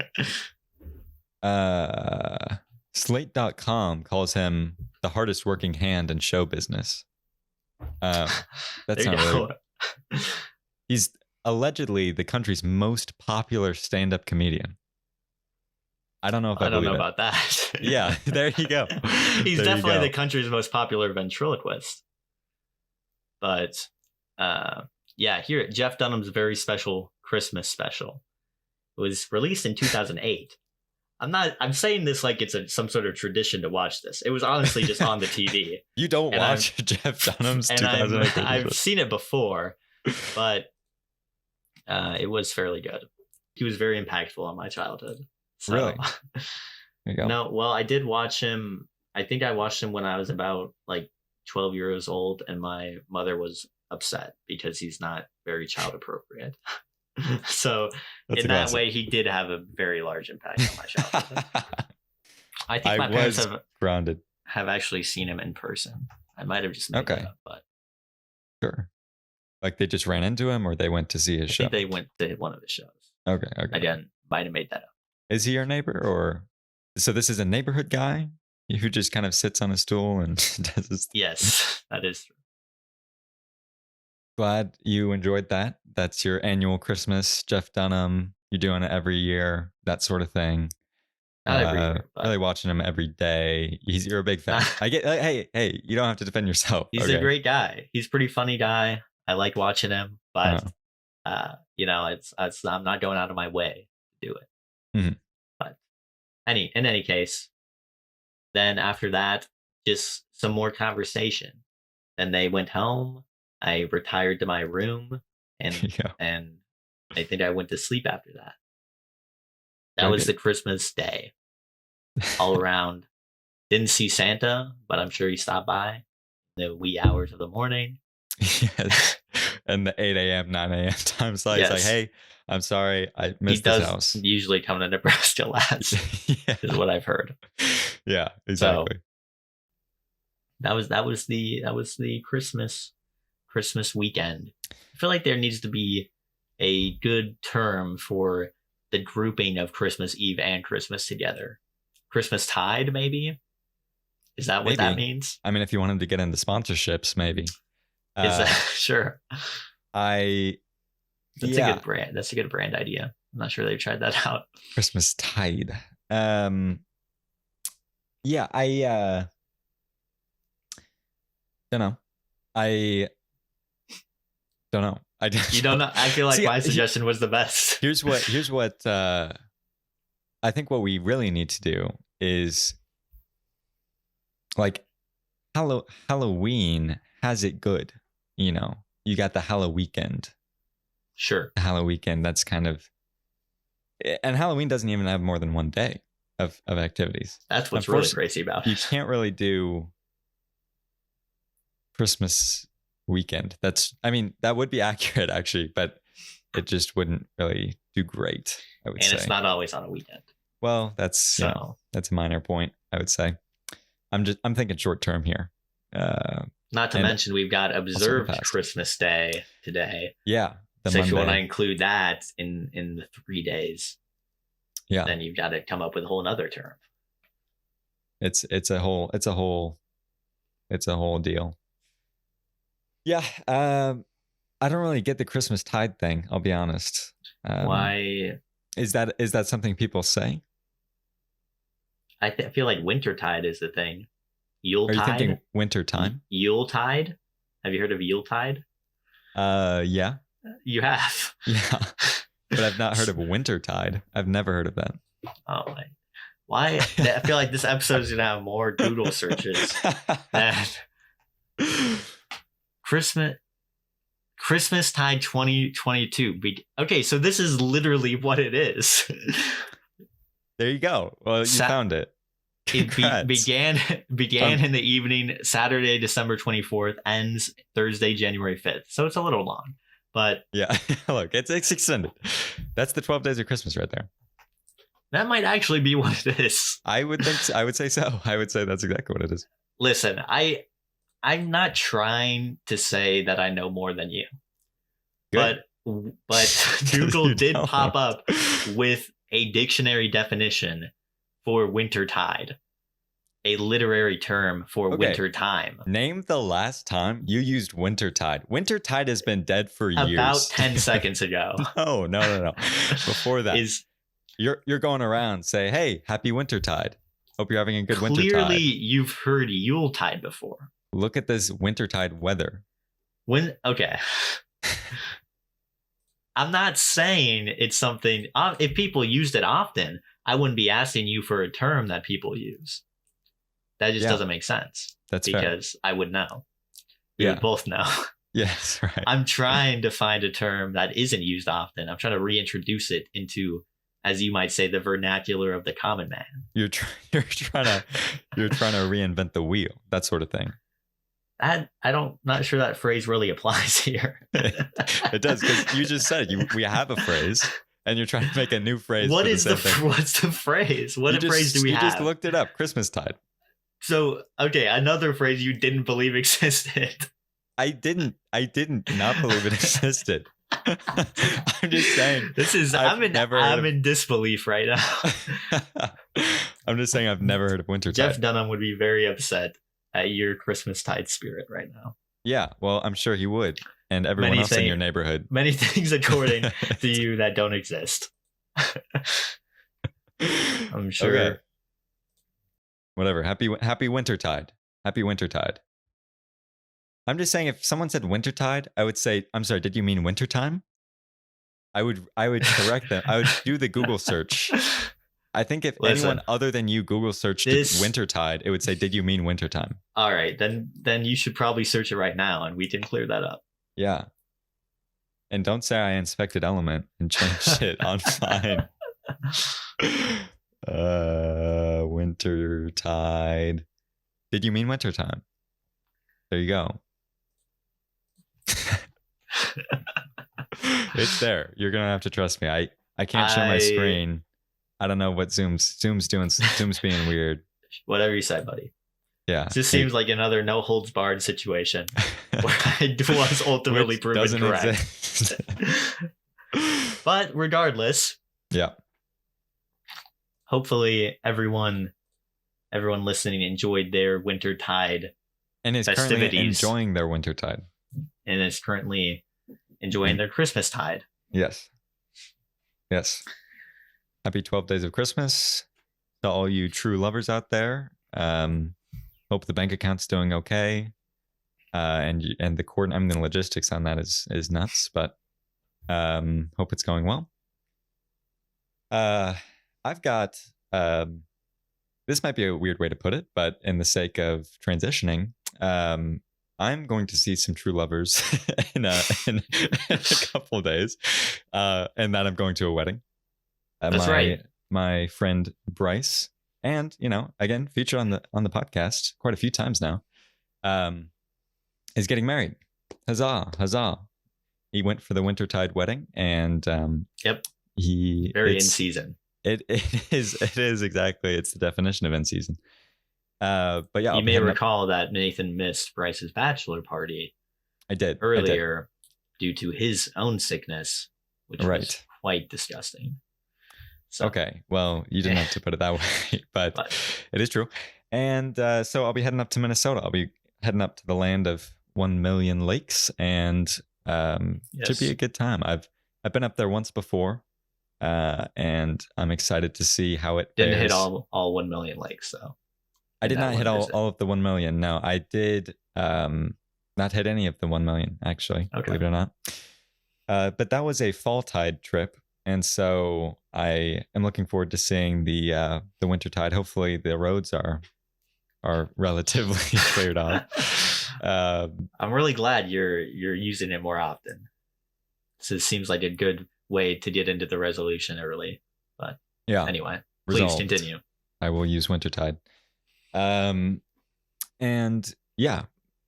Slate.com calls him the hardest working hand in show business. That's not really. He's allegedly the country's most popular stand-up comedian. I don't know if I don't know it. about that. Yeah, there you go. He's definitely the country's most popular ventriloquist. But here, Jeff Dunham's very special Christmas special was released in 2008. I'm saying this like it's some sort of tradition to watch this. It was honestly just on the TV. You don't watch Jeff Dunham's 2008? I've seen it before, but it was fairly good. He was very impactful on my childhood. So, really? There you go. No, well, I did watch him. I think I watched him when I was about like 12 years old, and my mother was upset because he's not very child appropriate. So in that way, he did have a very large impact on my childhood. I think my parents have actually seen him in person. I might have just made that up, but sure. Like they just ran into him, or they went to see his show. I think they went to one of his shows. Okay. Again, might have made that up. Is he your neighbor, or so this is a neighborhood guy who just kind of sits on a stool and does his thing? Yes, that is true. Glad you enjoyed that. That's your annual Christmas, Jeff Dunham. You're doing it every year, that sort of thing. Not every year, but really watching him every day. You're a big fan. I get. Hey, you don't have to defend yourself. He's a great guy. He's a pretty funny guy. I like watching him, but it's I'm not going out of my way to do it. Mm-hmm. But in any case, then after that, just some more conversation. Then they went home. I retired to my room, and I think I went to sleep after that. That was the Christmas day. All around. Didn't see Santa, but I'm sure he stopped by the wee hours of the morning. Yes. and the 8 a.m., 9 a.m. time slot. Yes. He's like, hey, I'm sorry, I missed He this does house. usually come to Nebraska last, Yeah. is what I've heard. Yeah, exactly. So that was the Christmas weekend. I feel like there needs to be a good term for the grouping of Christmas Eve and Christmas together. Christmastide, maybe? Is that what that means? I mean, if you wanted to get into sponsorships, maybe. Is that sure? That's a good brand. That's a good brand idea. I'm not sure they've tried that out. Christmastide. Yeah, I don't know. I don't know. You don't know? I feel like my suggestion was the best. Here's what I think what we really need to do is like Halloween has it good. You know, you got the Halloween weekend. Sure. The Halloween weekend, that's kind of, and Halloween doesn't even have more than one day of activities. That's what's really crazy about it. You can't really do Christmas weekend. That would be accurate actually, but it just wouldn't really do great, I would say. And it's not always on a weekend. Well, that's that's a minor point, I would say. I'm thinking short term here. Not to mention we've got observed Christmas Day today. Yeah. So if you want to include that in the 3 days, yeah, then you've got to come up with a whole another term. It's a whole deal. Yeah. I don't really get the Christmastide thing, I'll be honest. Why is that something people say? I feel like wintertide is the thing. Yuletide. Are you thinking wintertime? Yuletide? Have you heard of Yuletide? Yeah. You have. Yeah. But I've not heard of wintertide. I've never heard of that. Oh my. Why? I feel like this episode is going to have more Google searches than Christmastide 2022. Okay, so this is literally what it is. There you go. Well, you found it. It began in the evening, Saturday, December 24th, ends Thursday, January 5th. So it's a little long, but yeah, look, it's extended. That's the 12 days of Christmas right there. That might actually be what it is. I would say so. I would say that's exactly what it is. Listen, I'm not trying to say that I know more than you. Good. But Google did pop up with a dictionary definition for wintertide, a literary term for winter time. Name the last time you used wintertide. Wintertide has been dead for years. About 10 seconds ago. No. Before that, you're going around say, "Hey, happy wintertide. Hope you're having a good wintertide." Clearly, you've heard Yuletide before. Look at this wintertide weather. Okay. I'm not saying it's something. If people used it often, I wouldn't be asking you for a term that people use. That just doesn't make sense. That's because fair. I would know. We would both know. Yes, right. I'm trying to find a term that isn't used often. I'm trying to reintroduce it into, as you might say, the vernacular of the common man. You're trying to reinvent the wheel, that sort of thing. Not sure that phrase really applies here. It does, because you just said we have a phrase, and you're trying to make a new phrase. What's the phrase? What phrase do we have? You just looked it up. Christmastide. So, okay, another phrase you didn't believe existed. I didn't not believe it existed. I'm just saying. I'm in disbelief right now. I'm just saying I've never heard of wintertide. Jeff Dunham would be very upset at your Christmastide spirit right now. Yeah, well, I'm sure he would. And everyone else in your neighborhood. Many things according to you that don't exist. I'm sure. Okay. Whatever. Happy wintertide. Happy wintertide. I'm just saying, if someone said wintertide, I would say, I'm sorry, did you mean wintertime? I would correct them. I would do the Google search. I think if anyone other than you Google searched wintertide, it would say, did you mean wintertime? All right, then you should probably search it right now and we can clear that up. Yeah. And don't say I inspected Element and changed it on fine. Wintertide. Did you mean wintertime? There you go. It's there. You're gonna have to trust me. I can't share my screen. I don't know what Zoom's doing. Zoom's being weird. Whatever you say, buddy. Yeah. This seems like another no holds barred situation where I was ultimately proven correct. But regardless, yeah. Hopefully everyone listening enjoyed their wintertide and is festivities. Currently enjoying their wintertide. And is currently enjoying their Christmastide. Yes. Yes. Happy 12 days of Christmas to all you true lovers out there. Hope the bank account's doing okay. And the the logistics on that is nuts, but hope it's going well. I've got this might be a weird way to put it, but in the sake of transitioning, I'm going to see some true lovers in a couple of days, and then I'm going to a wedding. That's right. My friend Bryce, and again, featured on the podcast quite a few times now, is getting married. Huzzah, huzzah! He went for the wintertide wedding, and yep, very in season. It is exactly. It's the definition of in season. But yeah, you may recall that Nathan missed Bryce's bachelor party. I did earlier due to his own sickness, which was quite disgusting. So, okay, well, you didn't have to put it that way, but it is true. And so I'll be heading up to Minnesota. I'll be heading up to the land of 1 million lakes, and should be a good time. I've been up there once before, and I'm excited to see how it didn't hit all 1 million lakes, though. I did not hit all of the 1 million. No, I did not hit any of the 1 million, actually, believe it or not. But that was a fall tide trip. And so I am looking forward to seeing the wintertide. Hopefully the roads are relatively cleared off. I'm really glad you're using it more often. So it seems like a good way to get into the resolution early. But yeah, anyway, please continue. I will use wintertide. And yeah,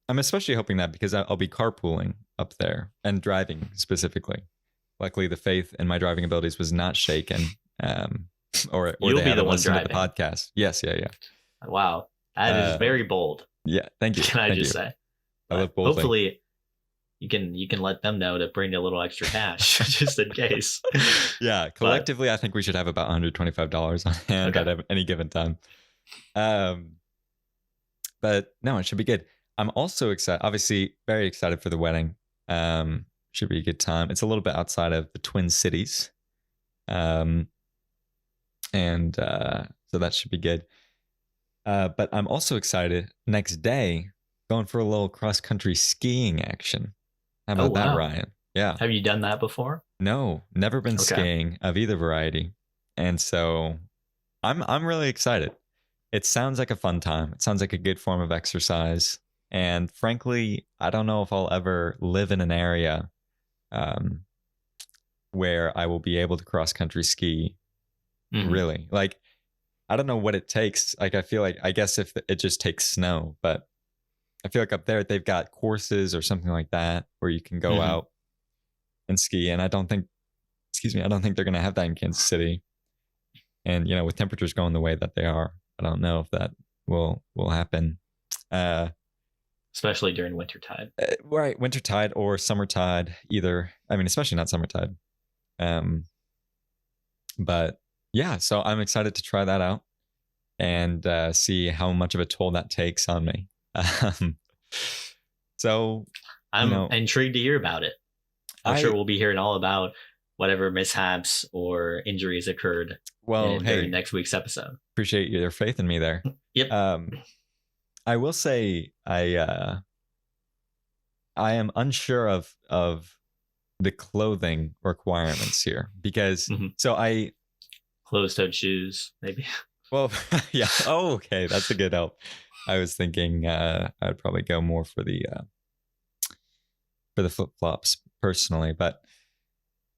I'm especially hoping that because I'll be carpooling up there and driving specifically. Luckily, the faith in my driving abilities was not shaken. Or you'll they be the one listened driving to the podcast. Yes, yeah. Wow, that is very bold. Yeah, thank you. Can I just say? I live boldly. Hopefully, you can let them know to bring a little extra cash just in case. Yeah, collectively, I think we should have about $125 on hand at any given time. But no, it should be good. I'm also excited, obviously very excited for the wedding. Should be a good time. It's a little bit outside of the Twin Cities. So that should be good. But I'm also excited next day going for a little cross-country skiing action. How about that, Ryan? Yeah. Have you done that before? No, never been skiing of either variety. And so I'm really excited. It sounds like a fun time. It sounds like a good form of exercise. And frankly, I don't know if I'll ever live in an area where I will be able to cross-country ski. Really. Like, I don't know what it takes. Like, I feel like, I guess if it just takes snow, but I feel like up there they've got courses or something like that where you can go out and ski. And I don't think they're going to have that in Kansas City. And, with temperatures going the way that they are, I don't know if that will happen. Especially during wintertide. Right, wintertide or summertide, either. I mean, especially not summertide. But yeah, so I'm excited to try that out and see how much of a toll that takes on me. So I'm intrigued to hear about it. I'm sure we'll be hearing all about whatever mishaps or injuries occurred during next week's episode. Appreciate your faith in me there. Yep. I will say I am unsure of the clothing requirements here because closed-toed shoes, maybe. Well, yeah. Oh, okay, that's a good help. I was thinking I'd probably go more for the flip-flops personally, but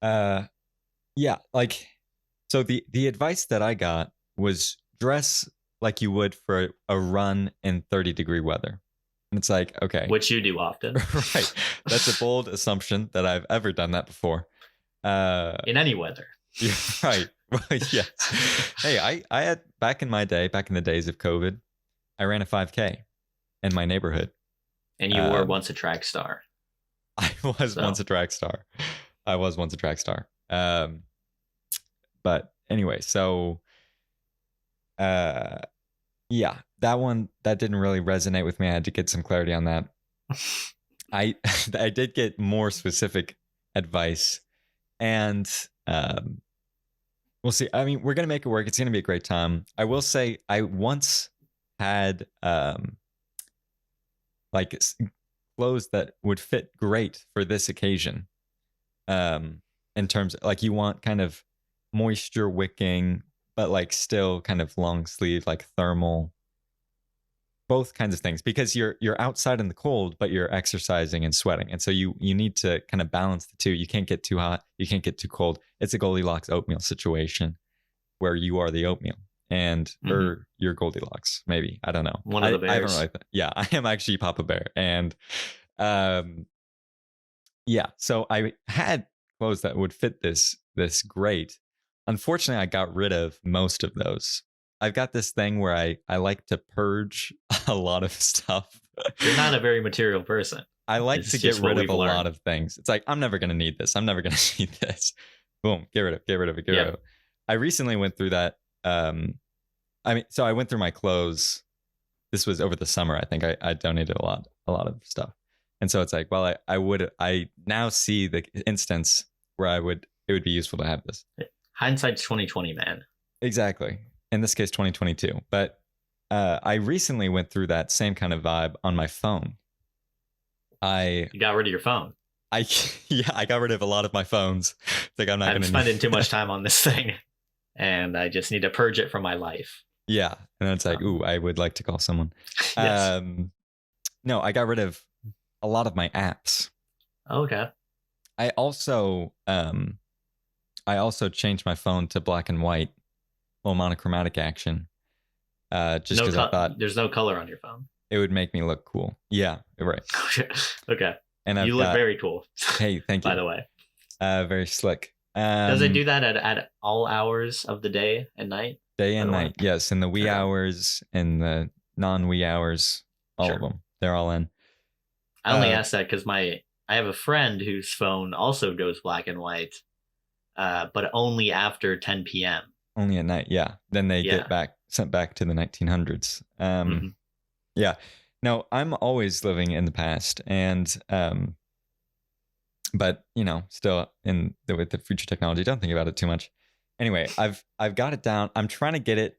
yeah, like, so the advice that I got was dress like you would for a run in 30-degree weather. And it's like, okay. Which you do often. Right. That's a bold assumption that I've ever done that before. In any weather. Yeah, right. Well, yes. Hey, I had back in the days of COVID, I ran a 5K in my neighborhood. And you were once a track star. I was once a track star. But anyway, so yeah, that didn't really resonate with me. I had to get some clarity on that. I did get more specific advice, and we'll see. I mean, we're gonna make it work. It's gonna be a great time. I will say, I once had like clothes that would fit great for this occasion. In terms of, like, you want kind of moisture wicking, but like still kind of long sleeve, like thermal, both kinds of things, because you're outside in the cold, but you're exercising and sweating, and so you need to kind of balance the two. You can't get too hot, you can't get too cold. It's a Goldilocks oatmeal situation where you are the oatmeal and or you're Goldilocks, maybe. I don't know. One of the bears. I haven't really yeah, I am actually Papa Bear, and yeah. So I had clothes that would fit this great. Unfortunately, I got rid of most of those. I've got this thing where I like to purge a lot of stuff. You're not a very material person. I like to get rid of a lot of things. It's like, I'm never going to need this. I'm never going to need this. Boom, get rid of it. I recently went through that. So I went through my clothes. This was over the summer. I think I donated a lot of stuff. And so it's like, well, I now see the instance where it would be useful to have this. Hindsight's 2020, man. Exactly. In this case, 2022. But I recently went through that same kind of vibe on my phone. You got rid of your phone. I got rid of a lot of my phones. It's like, I'm spending too much time on this thing, and I just need to purge it from my life. Yeah. And then it's like, ooh, I would like to call someone. Yes. No, I got rid of a lot of my apps. Okay. I also changed my phone to black and white, little monochromatic action. Just because I thought there's no color on your phone. It would make me look cool. Yeah, right. Okay. And you look very cool. Hey, thank you. By the way. Very slick. Does it do that at all hours of the day and night? Day and night, yes. In the wee hours and the non-wee hours, all of them. They're all in. I only asked that because I have a friend whose phone also goes black and white, but only after 10 p.m. Only at night, yeah. Then they get sent back to the 1900s. Yeah. No, I'm always living in the past, and but still with the future technology, don't think about it too much. Anyway, I've got it down. I'm trying to get it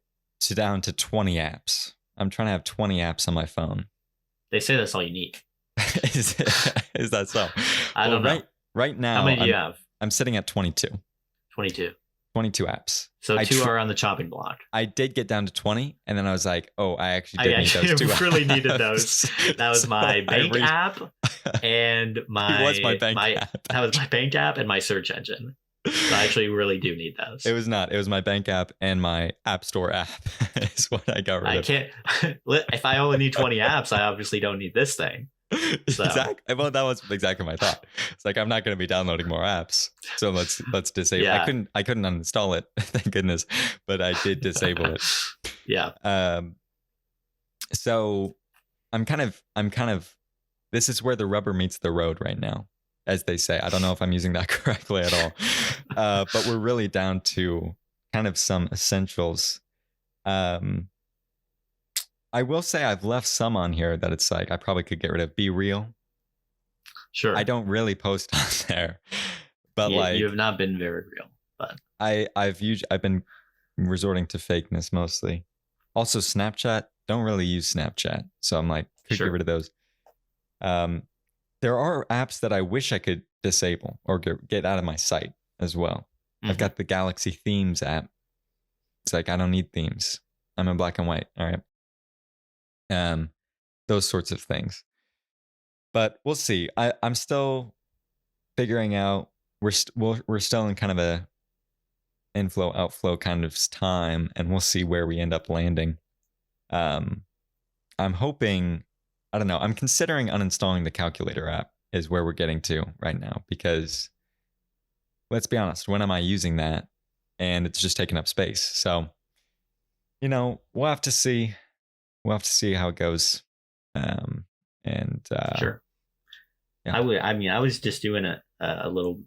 down to 20 apps. I'm trying to have 20 apps on my phone. They say that's all you need. Is that so? I don't know. Right now, how many do you have? I'm sitting at 22. 22 apps. So two are on the chopping block. I did get down to 20, and then I was like, oh, I actually did need those 2 really needed those. That was my bank app and my... It was my bank app. That was my bank app and my search engine. So I actually really do need those. It was not. It was my bank app and my App Store app is what I got rid of. I can't... If I only need 20 apps, I obviously don't need this thing. So. Exactly. Well, that was exactly my thought. It's like, I'm not going to be downloading more apps, so let's disable. Yeah. I couldn't uninstall it, thank goodness, but I did disable it. Yeah. So I'm kind of this is where the rubber meets the road right now, as they say. I don't know if I'm using that correctly at all, but we're really down to kind of some essentials. I will say I've left some on here that it's like I probably could get rid of. Be Real. Sure. I don't really post on there, but you have not been very real. But I've been resorting to fakeness mostly. Also, Snapchat. Don't really use Snapchat, so I'm like, could get rid of those. There are apps that I wish I could disable or get out of my sight as well. I've got the Galaxy Themes app. It's like, I don't need themes. I'm in black and white. All right. Those sorts of things. But we'll see. I'm still figuring out. We're still in kind of a inflow outflow kind of time, and we'll see where we end up landing. I'm hoping I don't know. I'm considering uninstalling the calculator app is where we're getting to right now, because let's be honest, when am I using that? And it's just taking up space. So, we'll have to see. We'll have to see how it goes. Um, and Sure. Yeah. I was just doing a little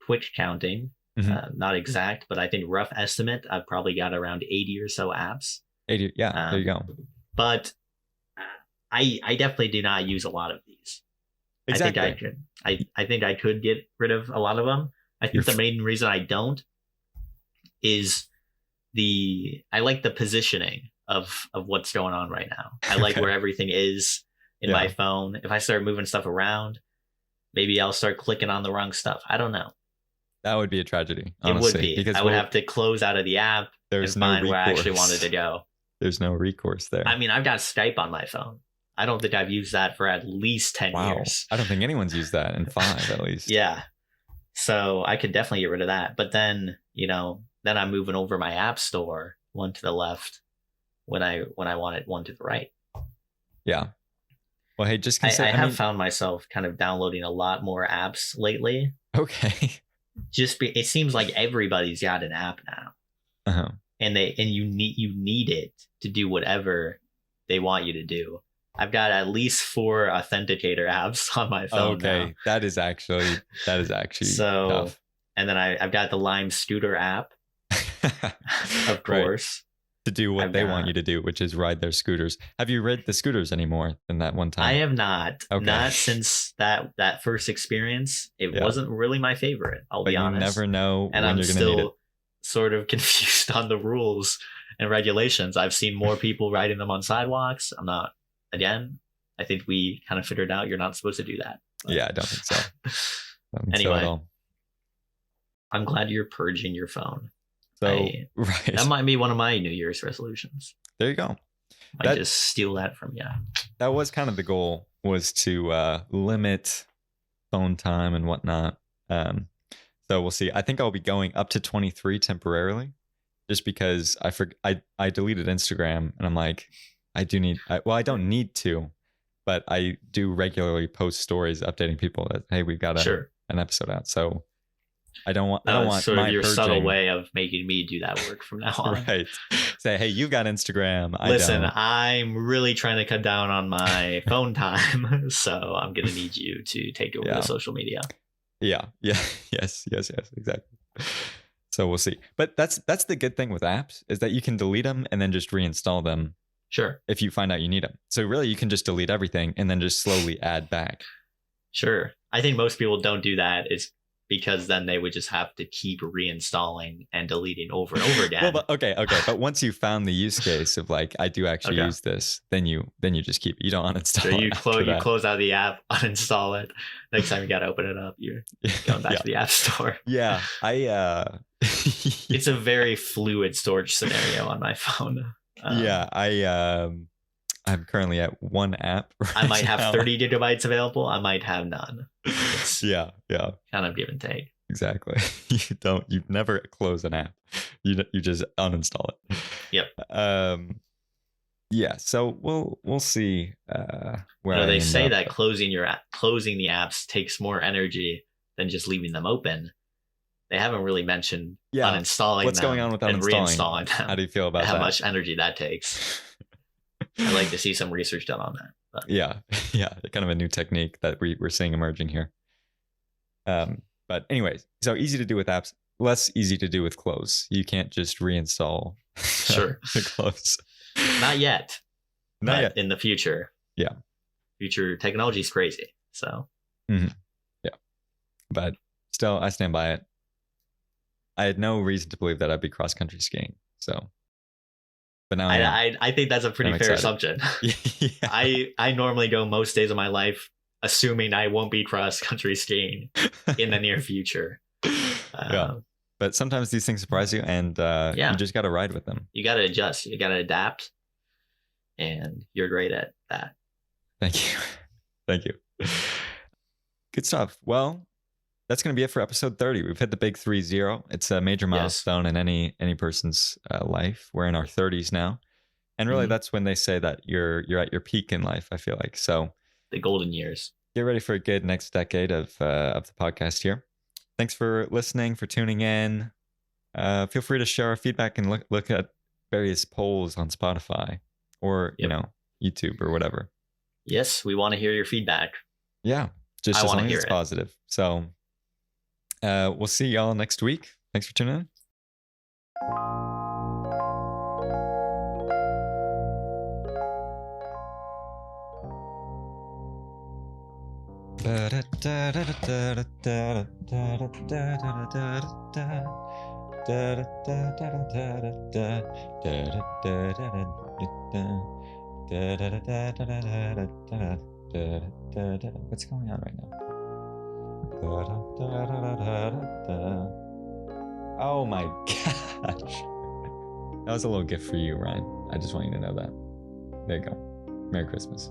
quick counting, not exact, but I think rough estimate. I've probably got around 80 or so apps. 80. Yeah, there you go. But I definitely do not use a lot of these. Exactly. I think I could get rid of a lot of them. I think the main reason I don't is I like the positioning of what's going on right now. I like where everything is in my phone. If I start moving stuff around, maybe I'll start clicking on the wrong stuff. I don't know. That would be a tragedy, honestly. It would be. Because I would have to close out of the app and find where I actually wanted to go. There's no recourse there. I mean, I've got Skype on my phone. I don't think I've used that for at least 10 years. I don't think anyone's used that in 5 at least. Yeah. So I could definitely get rid of that. But then, then I'm moving over my app store, one to the left, when I want it one to the right. Yeah. Well, hey, just consider. I have found myself kind of downloading a lot more apps lately. Okay. It seems like everybody's got an app now. Uh-huh. And you need it to do whatever they want you to do. I've got at least 4 authenticator apps on my phone. Okay, now. that is actually so tough. And then I've got the Lime Scooter app, of course, to do what they want you to do, which is ride their scooters. Have you rid the scooters anymore than that one time? I have not. Okay. Not since that first experience. It wasn't really my favorite. I'll be honest. You never know and when I'm you're going to need it. Still sort of confused on the rules and regulations. I've seen more people riding them on sidewalks. I'm not. Again, I think we kind of figured out you're not supposed to do that. But. Yeah, I don't think so. Anyway, I'm glad you're purging your phone. So that might be one of my New Year's resolutions. There you go. I just steal that from you. That was kind of the goal, was to limit phone time and whatnot. So we'll see. I think I'll be going up to 23 temporarily, just because I deleted Instagram and I'm like, I don't need to, but I do regularly post stories updating people that, hey, we've got an episode out. So I don't want sort of your purging. Subtle way of making me do that work from now on. Right. Say, hey, you've got Instagram. Listen, I'm really trying to cut down on my phone time, so I'm gonna need you to take over the social media. Yeah. Yes, exactly. So we'll see. But that's the good thing with apps, is that you can delete them and then just reinstall them. Sure. If you find out you need them. So really, you can just delete everything and then just slowly add back. Sure. I think most people don't do that. It's because then they would just have to keep reinstalling and deleting over and over again. Well, okay. But once you found the use case of like, I do actually use this, then you just keep it. You don't uninstall so you it. You close out the app, uninstall it. Next time you got to open it up, you're going back to the app store. Yeah. It's a very fluid storage scenario on my phone. I'm currently at 1 app. Right I might have now. 30 gigabytes available. I might have none. It's yeah. kind of give and take. Exactly. You never close an app. You just uninstall it. Yep. Yeah. So we'll see where they say that closing the apps takes more energy than just leaving them open. They haven't really mentioned uninstalling what's them going on with and reinstalling them. How do you feel about how much energy that takes? I'd like to see some research done on that. But. Yeah, kind of a new technique that we're seeing emerging here. But anyways, so easy to do with apps, less easy to do with clothes. You can't just reinstall the clothes. Not yet. Not yet. In the future. Yeah. Future technology is crazy. So. Mm-hmm. Yeah. But still, I stand by it. I had no reason to believe that I'd be cross-country skiing. So. But now I think that's a pretty fair assumption. Yeah. I normally go most days of my life assuming I won't be cross-country skiing in the near future. But sometimes these things surprise you, and you just got to ride with them. You got to adjust. You got to adapt. And you're great at that. Thank you. Good stuff. Well, that's going to be it for episode 30. We've hit the big 30. It's a major milestone in any person's life. We're in our 30s now. And really, that's when they say that you're at your peak in life, I feel like. So the golden years. Get ready for a good next decade of the podcast here. Thanks for listening, for tuning in. Feel free to share our feedback and look at various polls on Spotify or, YouTube or whatever. Yes, we want to hear your feedback. Yeah, just as long as it's positive. So we'll see y'all next week. Thanks for tuning in. What's going on right now? Oh my gosh. That was a little gift for you, Ryan. I just want you to know that. There you go. Merry Christmas.